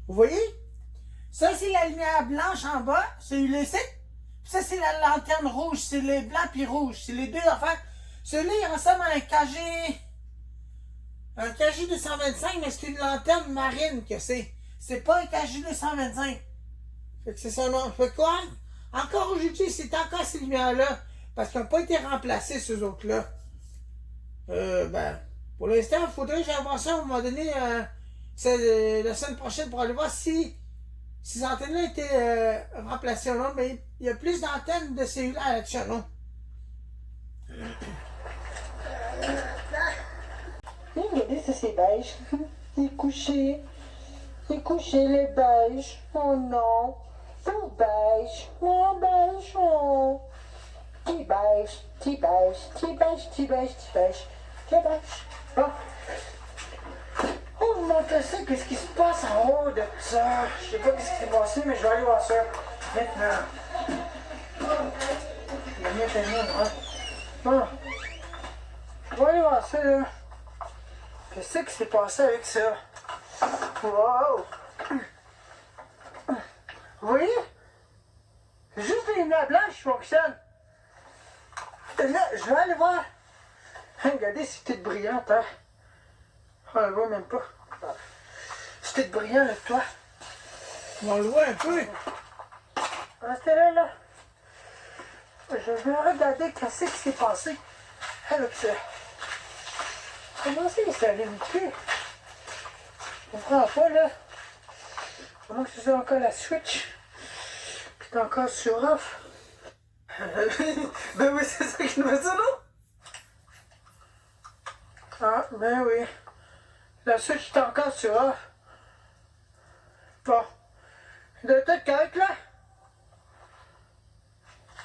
Vous voyez? Ça, c'est la lumière blanche en bas, c'est ULC. Ça, c'est la lanterne rouge, c'est les blancs puis rouges. C'est les deux affaires. Celui-là, il ressemble à un KG. Un KG 225, mais c'est une lanterne marine que c'est. C'est pas un KG 225. Fait que c'est son nom. Fait quoi? Encore aujourd'hui, c'est encore ces lumières-là. Parce qu'ils n'ont pas été remplacés, ces autres-là. Pour l'instant, il faudrait que j'aille voir ça à un moment donné, la semaine prochaine, pour aller voir si ces antennes-là étaient remplacées ou non. Mais il y a plus d'antennes de cellulaires là-dessus, non? Regardez, ça c'est beige. Il est couché. Il est couché, les beiges. Oh non. Oh beige. Oh beige. Oh. Petit beige. Petit beige. Petit beige. Petit beige. Petit beige. Petit beige. Bon. Oh, vous montrez ça, qu'est-ce qui se passe en haut de ça? Je sais pas qu'est-ce qui s'est passé, mais je vais aller voir ça maintenant. Il y a mieux que nous, hein? Bon. Je vais aller voir ça, là. Qu'est-ce qui s'est passé avec ça? Wow! Vous voyez? C'est juste les lumières blanches qui fonctionnent. Et là, je vais aller voir. Regardez, c'est toute brillante, hein? On le voit même pas. C'est tout brillant, le toit. On le voit un peu. Restez là, là. Je vais regarder qu'est-ce qui s'est passé avec ça. Comment c'est que ça allume plus? Je comprends pas, là. Comment que c'est encore la switch? Puis c'est encore sur off. Ben oui, c'est ça qui nous fait ça, non? Ah, ben oui. La switch est encore sur off. Bon. De tout correct, là?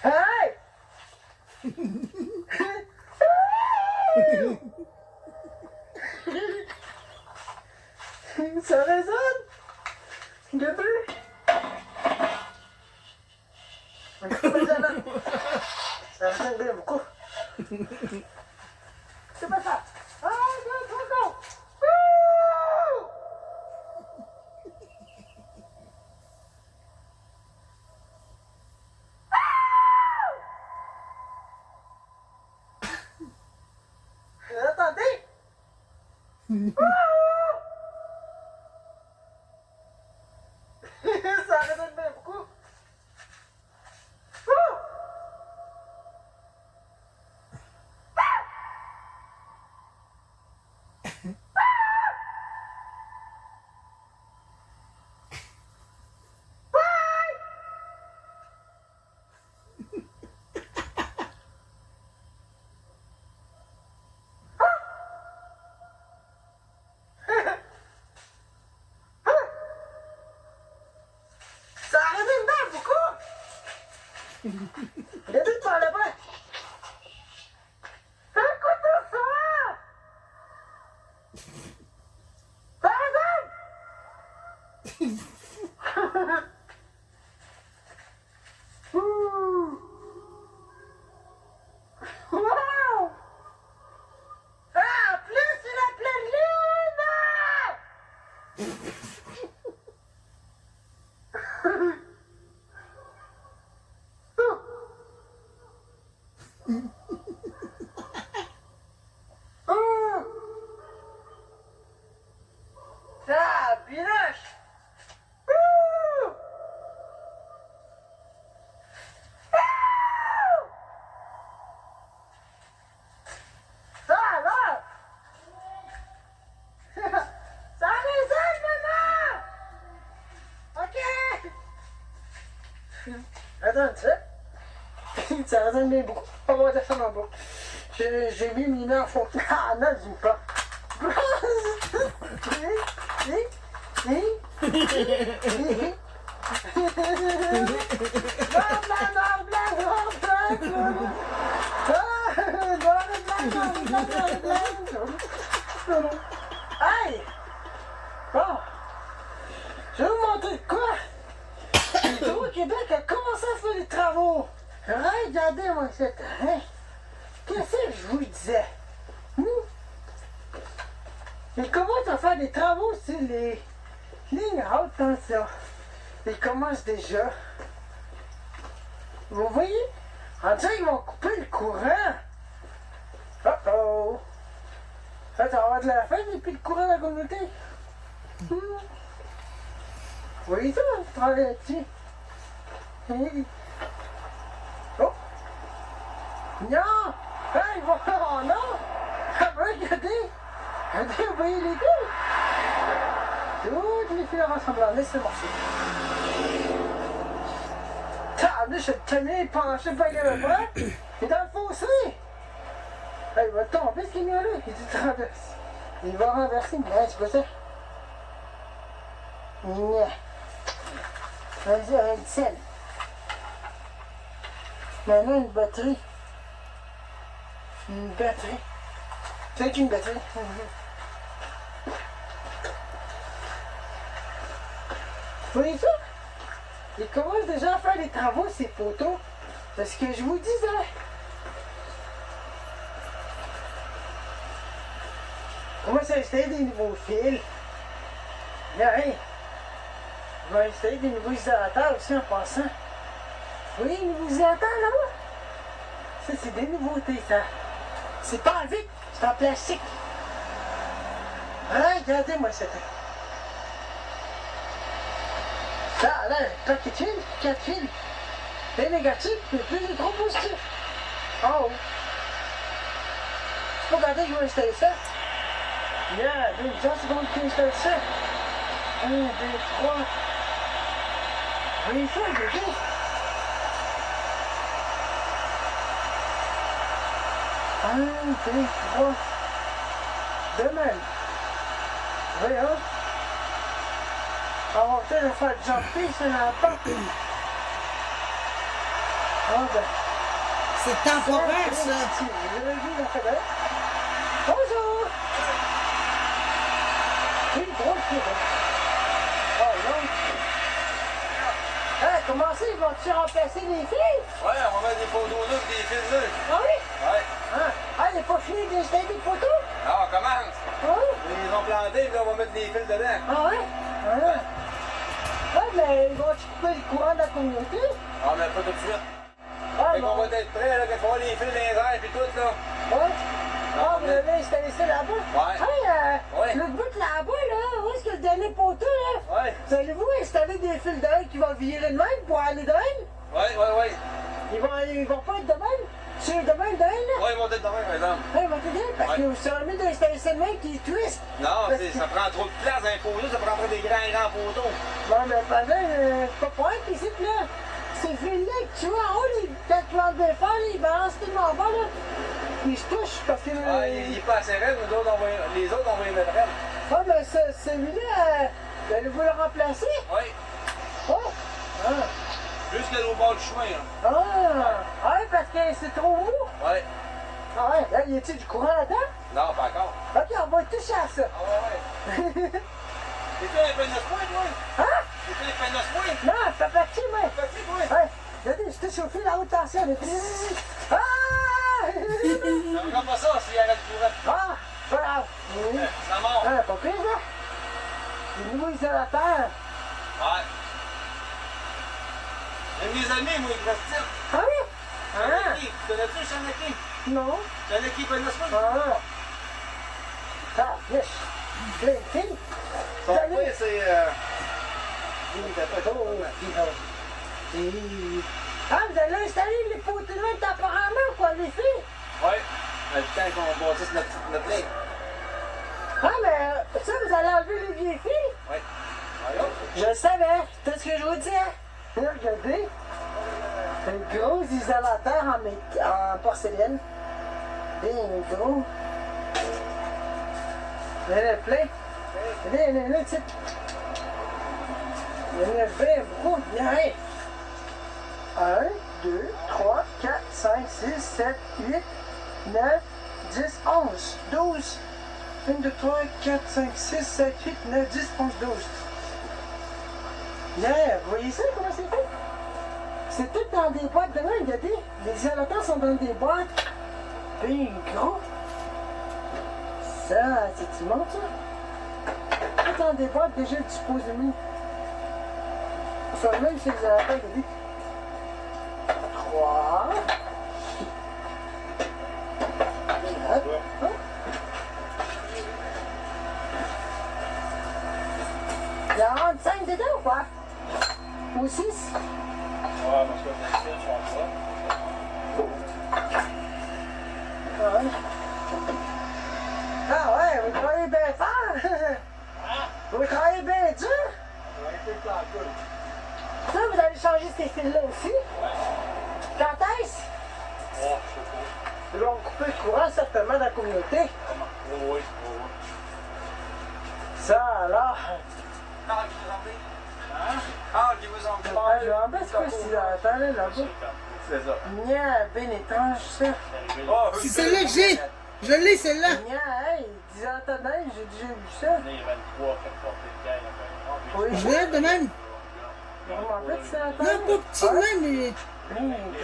Hey! Ça résonne? Regardez! Ça résonne bien beaucoup. C'est pas ça! Ah, go! Attendez! Ça résonne bien beaucoup. Ça résonne bien beaucoup. Regardez par là-bas. Écoutez ça! Ça résonne! Wow! Ah, en plus, c'est la pleine lune! Ah, binoche! Ça alors! Ça résonne, maman! OK! Attends, ça. Ça résonne bien beaucoup. On va descendre en bas. J'ai mis mes mains en fond. Ah non, dis pas. Hey! Bon, je vais vous montrer de quoi. Hydro-Québec a commencé à faire des travaux. Regardez-moi ça. Hein? Qu'est-ce que je vous disais? Ils commencent à faire des travaux sur les Ligne à haute tension. Il commence déjà. Vous voyez? En disant ils vont couper le courant. Oh! Ça va avoir de la fête depuis le courant de la communauté. Vous voyez ça? Je travaille là-dessus. Hey. Oh! Non! Hey, oh non! Regardez! Regardez, vous voyez les deux? Toutes les filles rassemblées, laissez morceau. Je suis tenu penché par le bras, il est dans le fossé. Il va tomber ce qu'il y a là, il dit traverse. Il va renverser, mais c'est pas ça. Non. Vas-y, avec du sel. Maintenant, une batterie. Une batterie. C'est qu'une batterie. Vous voyez ça? Il commence déjà à faire des travaux, ces photos. C'est ce que je vous disais. On va s'installer des nouveaux fils. Là, hein? On va installer des nouveaux isolateurs aussi en passant. Vous voyez les nouveaux isolateurs là-bas? Ça, c'est des nouveautés, ça. C'est pas en vitre, c'est en plastique. Voilà, regardez-moi ça. Ça, là, 4 fils, 4 fils. Les négatifs, mais plus de trop positifs. En haut. Je peux regarder, je vais installer ça. Yeah, 2 secondes que j'installe ça. 1, 2, 3. Oui, ça, j'ai dit. 1, 2, 3. De même. Voyons. On va peut-être faire jumper sur la porte. Ah ben. C'est temporaire, ça. Bonjour. Oui, drôle de fille. Oh non. Hey, comment ça, ils vont-tu remplacer les filles? Ouais, on va mettre des poteaux là et des fils là. Ah oui? Ouais. Ah, il n'est pas fini d'installer des poteaux? Ah, on commence. Ah oui? Ils ont planté, puis là, on va mettre des fils dedans. Ah oui? Ah. Ah, mais ils vont-tu couper le courant de la communauté? Ah, mais pas tout de suite. Ah, Fait qu'on va être prêts, là, quand il va y avoir les fils dans les airs puis tout, là. Ouais. Ah, vous avez installé ça là-bas? Ouais. Hey, Ouais. le bout là-bas, là, où est-ce que le dernier poteau, là? Ouais. Vous allez-vous installer des fils d'ail qui vont virer de même pour aller de même? Ouais. Ils vont pas être de même? Sur le domaine d'ail, là? Ouais, ils vont être demain, par exemple. Ouais, ils vont être de même, parce Ouais. que vous serez mieux d'installer ça de même qui twist. Non, Parce c'est- que- ça prend trop de place dans les poteaux, ça prend des grands poteaux. Bon, mais pendant, c'est pas pour être ici, là. Ces fils-là, tu vois, en haut, quand tu vas le faire, ils balancent tellement bas, là. Ils se touchent parce que. Ah, il est pas assez raide, nous autres, les autres, on va les mettre raides. Ah, mais celui-là, allez-vous le remplacer? Ouais. Oh! Ah! Jusqu'à l'autre bord du chemin, là. Ah! Ouais, parce que c'est trop mou! Ouais. Ah ouais, là, y a-t-il du courant là-dedans? Non, pas encore. Ok, on va toucher à ça. Ah, ouais. T'es-tu un peine de soin, toi? Hein? T'es-tu un peine de soin? Non, ça fait partie, moi! Petit, toi? Ouais, regardez, je touche au fil à haute tension. Là. Ah! Ça regarde pas ça s'il arrête de courir. Ah! Pas grave. Oui. Ça mord. Ah, pas pire, ça? Les nouveaux isolateurs. Ouais. J'ai mes amis, moi, ils restent. Ah oui? Ah! Chanaki, connais-tu Chanaki? Non. Chanaki Penasman? Ah! Ah, yes. Plein de filles. Son Salut. père, c'est. Il était pas Oh, ah, vous allez installer les poteaux temporairement, quoi, les filles? Ouais. Le temps qu'on bâtisse notre ligne. Ah, mais ça, vous allez enlever les vieilles filles? Ouais. Voyons. Je le savais, c'est ce que je vous disais. Là, regardez. Un gros isolateur en porcelaine. Bien gros. Il y en a plein. Il y en a, tu sais. Il y en a bien beaucoup. Il y en a 1, 2, 3, 4, 5, 6, 7, 8, 9, 10, 11, 12. 1, 2, 3, 4, 5, 6, 7, 8, 9, 10, 11, 12. Là, vous voyez ça, comment c'est fait? C'est tout dans des boîtes de même, regardez. Les isolateurs sont dans des boîtes. Bien gros. Ça, c'est-tu monte, ça? Tout en des boîtes déjà disposées. Ça même si les enfants de vie. 3. 45 dedans ou quoi? Ou 6? Ouais, parce que les filles sont là. Ouais. Ah ouais, vous travaillez bien fort! Vous travaillez bien dur! Ouais, c'est le temps cool. Ça, vous allez changer ces fils-là aussi? Quand est-ce? Oh, je sais pas. Ils vont couper le courant certainement dans la communauté. Oh, oui, oh, oui. Ça alors. Ah, qui vous en prie? Hein? Ah, qui vous en prie? Ah, je en baisse pas si longtemps là-bas. C'est ça. Nia, ben étrange ça. Oh, C'est celle-là que j'ai. Je l'ai, celle-là. Nia, hey, 10 ans de neige, j'ai déjà vu ça. Il y a 23, 14, 15, Oui, Je l'ai de même. vraiment pas de 10 ans de Non, pas petit de même, mais.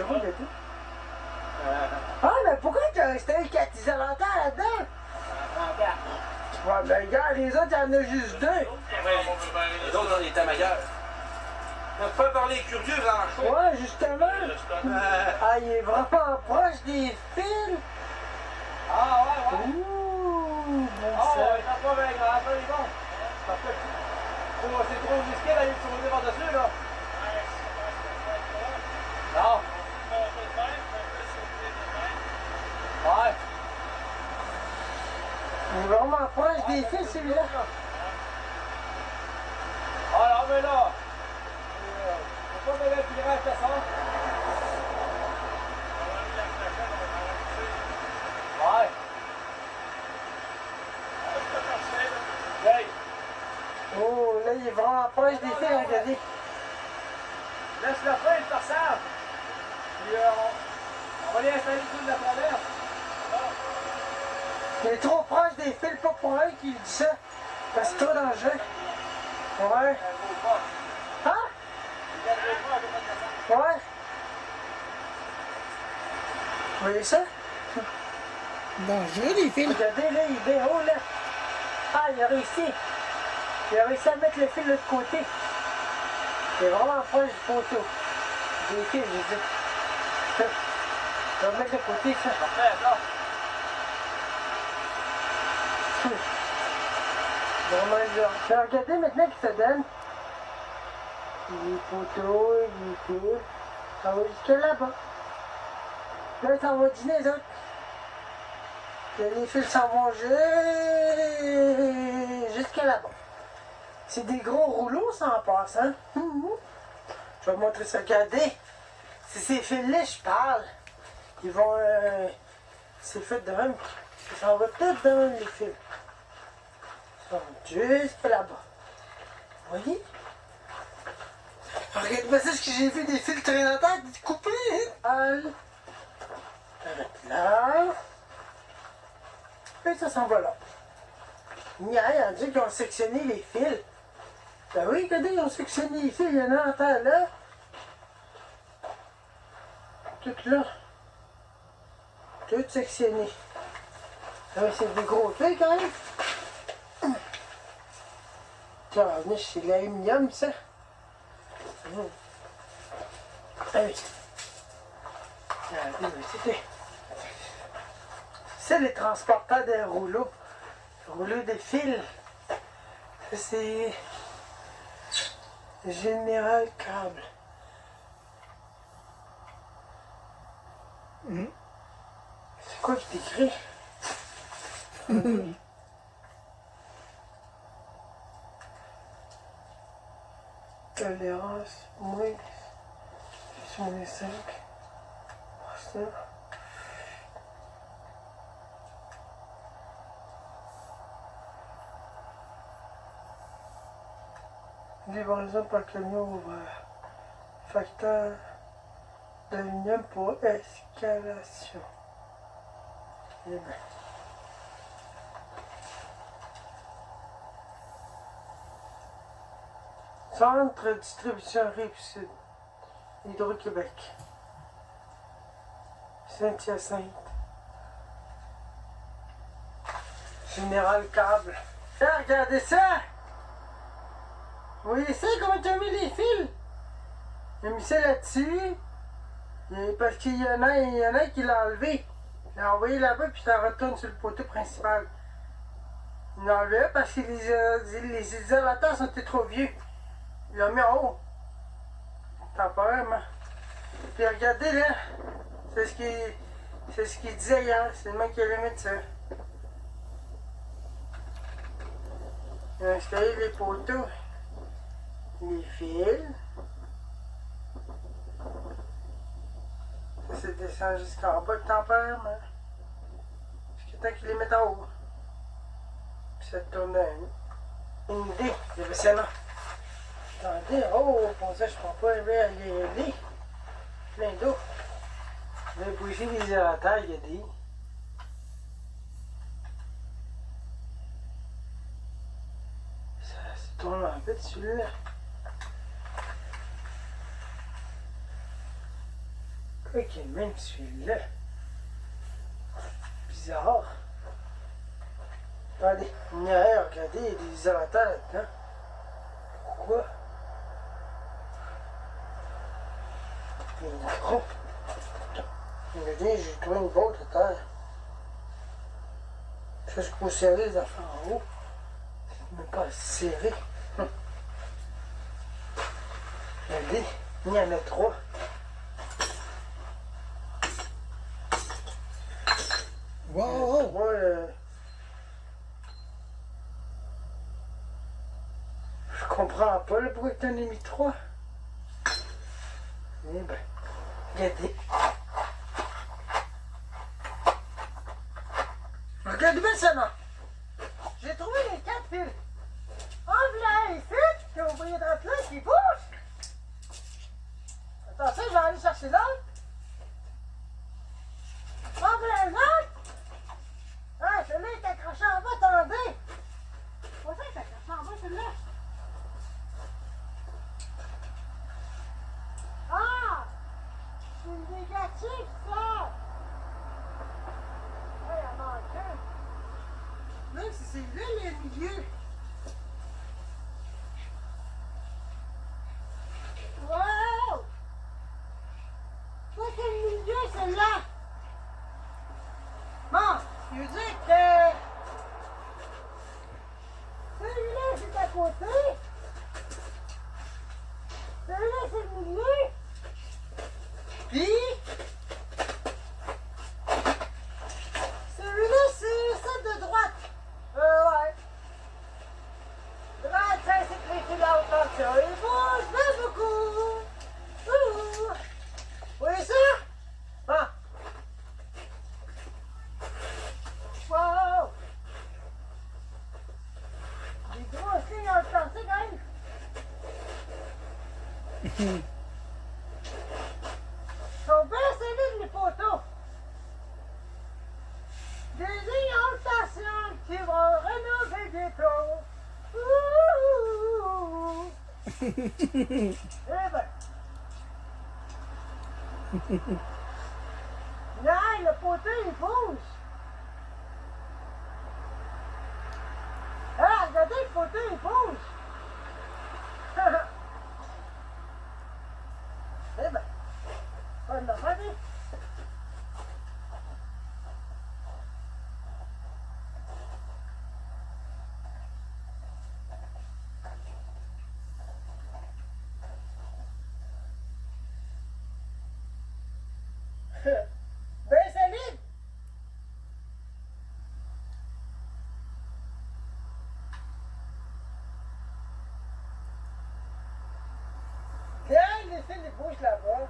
Drôle de tout. Ah, mais pourquoi tu as resté qu'à 10 ans longtemps là-dedans? Ouais, ben gars, les autres, il y en a juste 2. Les autres, on était meilleurs. On peut pas parler curieux dans le show. Ouais, justement. Ah, il est vraiment proche des fils. Ah, ouais, ouais. Ouh, bon Ah, ça. ouais, t'as pas bien grand, ça, il est bon. Parce que c'est trop risqué d'aller sauter par-dessus, là. Non. Ouais. Il est vraiment proche des fils, celui-là. Ah, non, mais là. Faut pas mêler le pirate à ça. Ouais. Hey, Oh, là, il est vraiment proche des fils, regardez. laisse le frein, le passage. Puis on va aller installer tout de la traverse. Il est trop proche des fils, pas pour un qui dit ça. Parce que c'est trop dangereux. Ouais. Hein? Ouais. Vous voyez ça? Dangereux, les fils. Regardez, là, il est bien haut, là. Ah, il a réussi. Il a réussi à mettre le fil de l'autre côté. Il est vraiment proche du poteau. Des fils, je veux dire. Je vais mettre de côté, ça. Parfait, là. Vraiment dur. Mais regardez maintenant qu'il se donne. Les poteaux, les fils. Ça va jusque là-bas. Là, ça va dîner, les autres. Là, les fils s'en vont jusque là-bas. C'est des gros rouleaux, ça en passe, hein? Je vais vous montrer ça. Regardez. C'est ces fils-là, je parle. Ils vont... c'est fait de même. Ça va tout de même, les fils. Ils sont jusque là-bas. Vous voyez? Regarde-moi ça, ce que j'ai vu des fils traîner dans la tête, coupés, hein? Arrête là. Et ça s'en va là. Il y a dit qu'ils ont sectionné les fils. Ben oui, regardez, ils ont sectionné les fils. Il y en a en terre là. Tout là. Tout sectionné. Ah oui, c'est des gros fils quand même. Tiens, c'est de l'aluminium, ça. Ah oui. Regardez, c'était... C'est les transporteurs des rouleaux. Rouleaux de fils. Ça, c'est... Général Câble. C'est quoi qui t'écrit? Tolérance, moins 5. Ça. Livraison par camion ouvert. Facteur d'aluminium pour escalation. Eh ben. Centre distribution Rive-Sud. Hydro-Québec. Saint-Hyacinthe. Général Câble. Ah, regardez ça! Oui, c'est comment tu as mis les fils. J'ai mis ça là-dessus. Parce qu'il y en a qui l'a enlevé. Il l'a envoyé là-bas puis ça retourne sur le poteau principal. Il l'a enlevé parce que les isolateurs sont trop vieux. Il l'a mis en haut. Temporairement. Puis regardez là. C'est ce qu'il disait hier. C'est le mec qui allait mettre ça. Il a installé les poteaux. Les fils. Ça se descend jusqu'en bas temporairement. Jusqu'à temps qu'il les mette en haut. Puis ça tourne une idée. Il y avait ça là. Attendez, oh, pour ça je prends pas les plein d'eau. Les bougies des isolateurs, il y a des. Ça se tourne un peu dessus là. Quoi qu'il y ait même celui-là. Bizarre. Attendez, regardez, il y a des isolateurs là-dedans. Pourquoi? Il y en a trop. Regardez, j'ai trouvé une boîte à terre. Ça, je peux serrer les affaires en haut. Mais pas serré. Regardez, il y en a 3. Wow! Moi, je comprends pas le pourquoi tu en as mis 3. Eh ben, regardez. Regardez bien ça, non? J'ai trouvé les 4 fils. Un là ici, qui a oublié d'être là, qui bouge. Attention, je vais aller chercher l'autre. Un l'autre. Ah, celui-là est accroché en bas, attendez. Pas ça qui est accroché en bas, celui-là. Ah! C'est une négative, ça! Ouais, il en manque un. Même si c'est là, le milieu. Wow! Ça, c'est le milieu, celle-là. Bon, je veux dire que celui-là, c'est à côté. Celui-là, c'est le milieu. Puis, celui-là, c'est celle de droite. Ouais. Droite, ça, c'est les fils à hauteur que ça. Il bouge pas beaucoup. Ouh. Vous voyez ça? Ah. Wow! Des grosses lignes en hauteur, c'est quand même. Ils sont bien solides, les poteaux. Des lignes en haute tension qui vont rénover bientôt. Ouh! Eh ben. Non, le poteau, il bouge. Ah, regardez, le poteau, il bouge. Eh ben, bonne affaire. Ben solide. Tiens, laissez les bouches là-bas.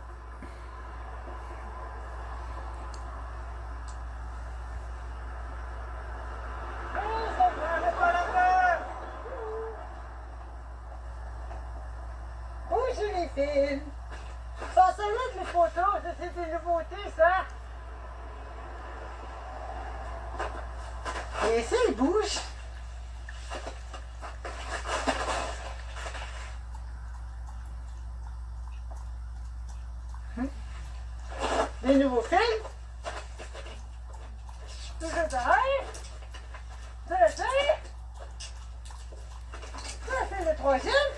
Ça prend pas la peur. Bougez les fils. Ça solide les photos, ça c'est des nouveautés ça. Et ici il bouge. Des nouveaux fils. Toujours pareil. Ça c'est le troisième.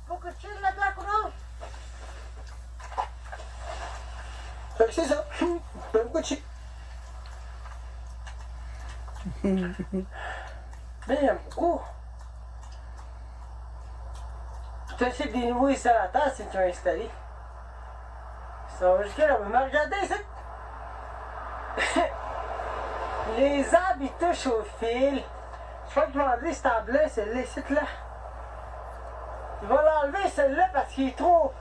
Pourquoi tu es là-dedans, Kono? C'est ça. Pourquoi tu... Mais il y a beaucoup. Tu as des nouveaux installateurs si tu as installé. Ça va jusqu'à là, mais regardez ici. Les arbres ils touchent au fil. Je crois que je vais enlever cet arbre-là, celle-là, ici, là. Je vais l'enlever celle-là parce qu'il est trop.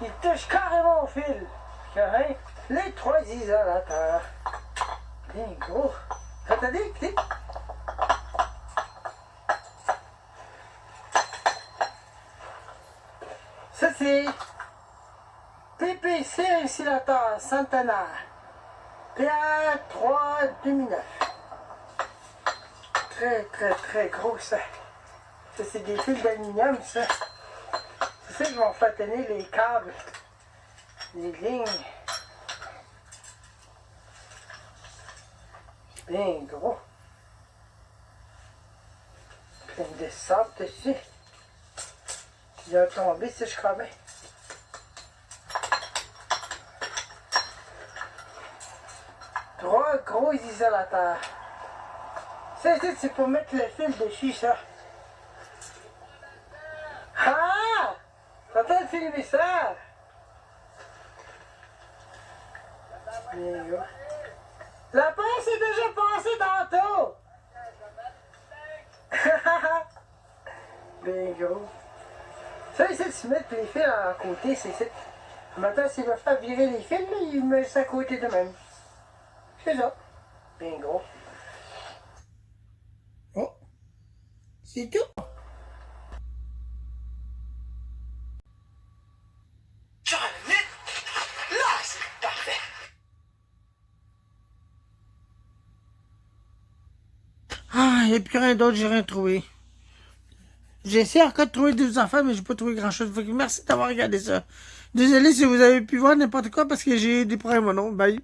Il touche carrément au fil. Correct? Les 3 isolateurs. Bien gros. Attendez, écoutez. Ça c'est PPC insulateur centenaire. PA3 2009. Très gros ça. Ça c'est des fils d'aluminium ça. C'est ça qui vont faire tenir les câbles. Les lignes. Bien gros. Plein de sable dessus. Il a tombé si je crois bien. Trois gros isolateurs. Ça ici, c'est pour mettre le fil dessus, ça. Ah! T'es en train de filmer ça? Bien gros. La pince est déjà passée tantôt! Bien gros. Ça, ici, tu mets les fils à côté, c'est ça. Maintenant, s'il veut faire virer les fils, là, il met ça à côté de même. C'est ça. Bien gros. Oh, c'est tout. Sur la minute, là, c'est parfait. Ah, il n'y a plus rien d'autre, j'ai rien trouvé. J'ai essayé encore de trouver des affaires, mais j'ai pas trouvé grand chose. Merci d'avoir regardé ça. Désolé si vous avez pu voir n'importe quoi parce que j'ai eu des problèmes au nom. Bye.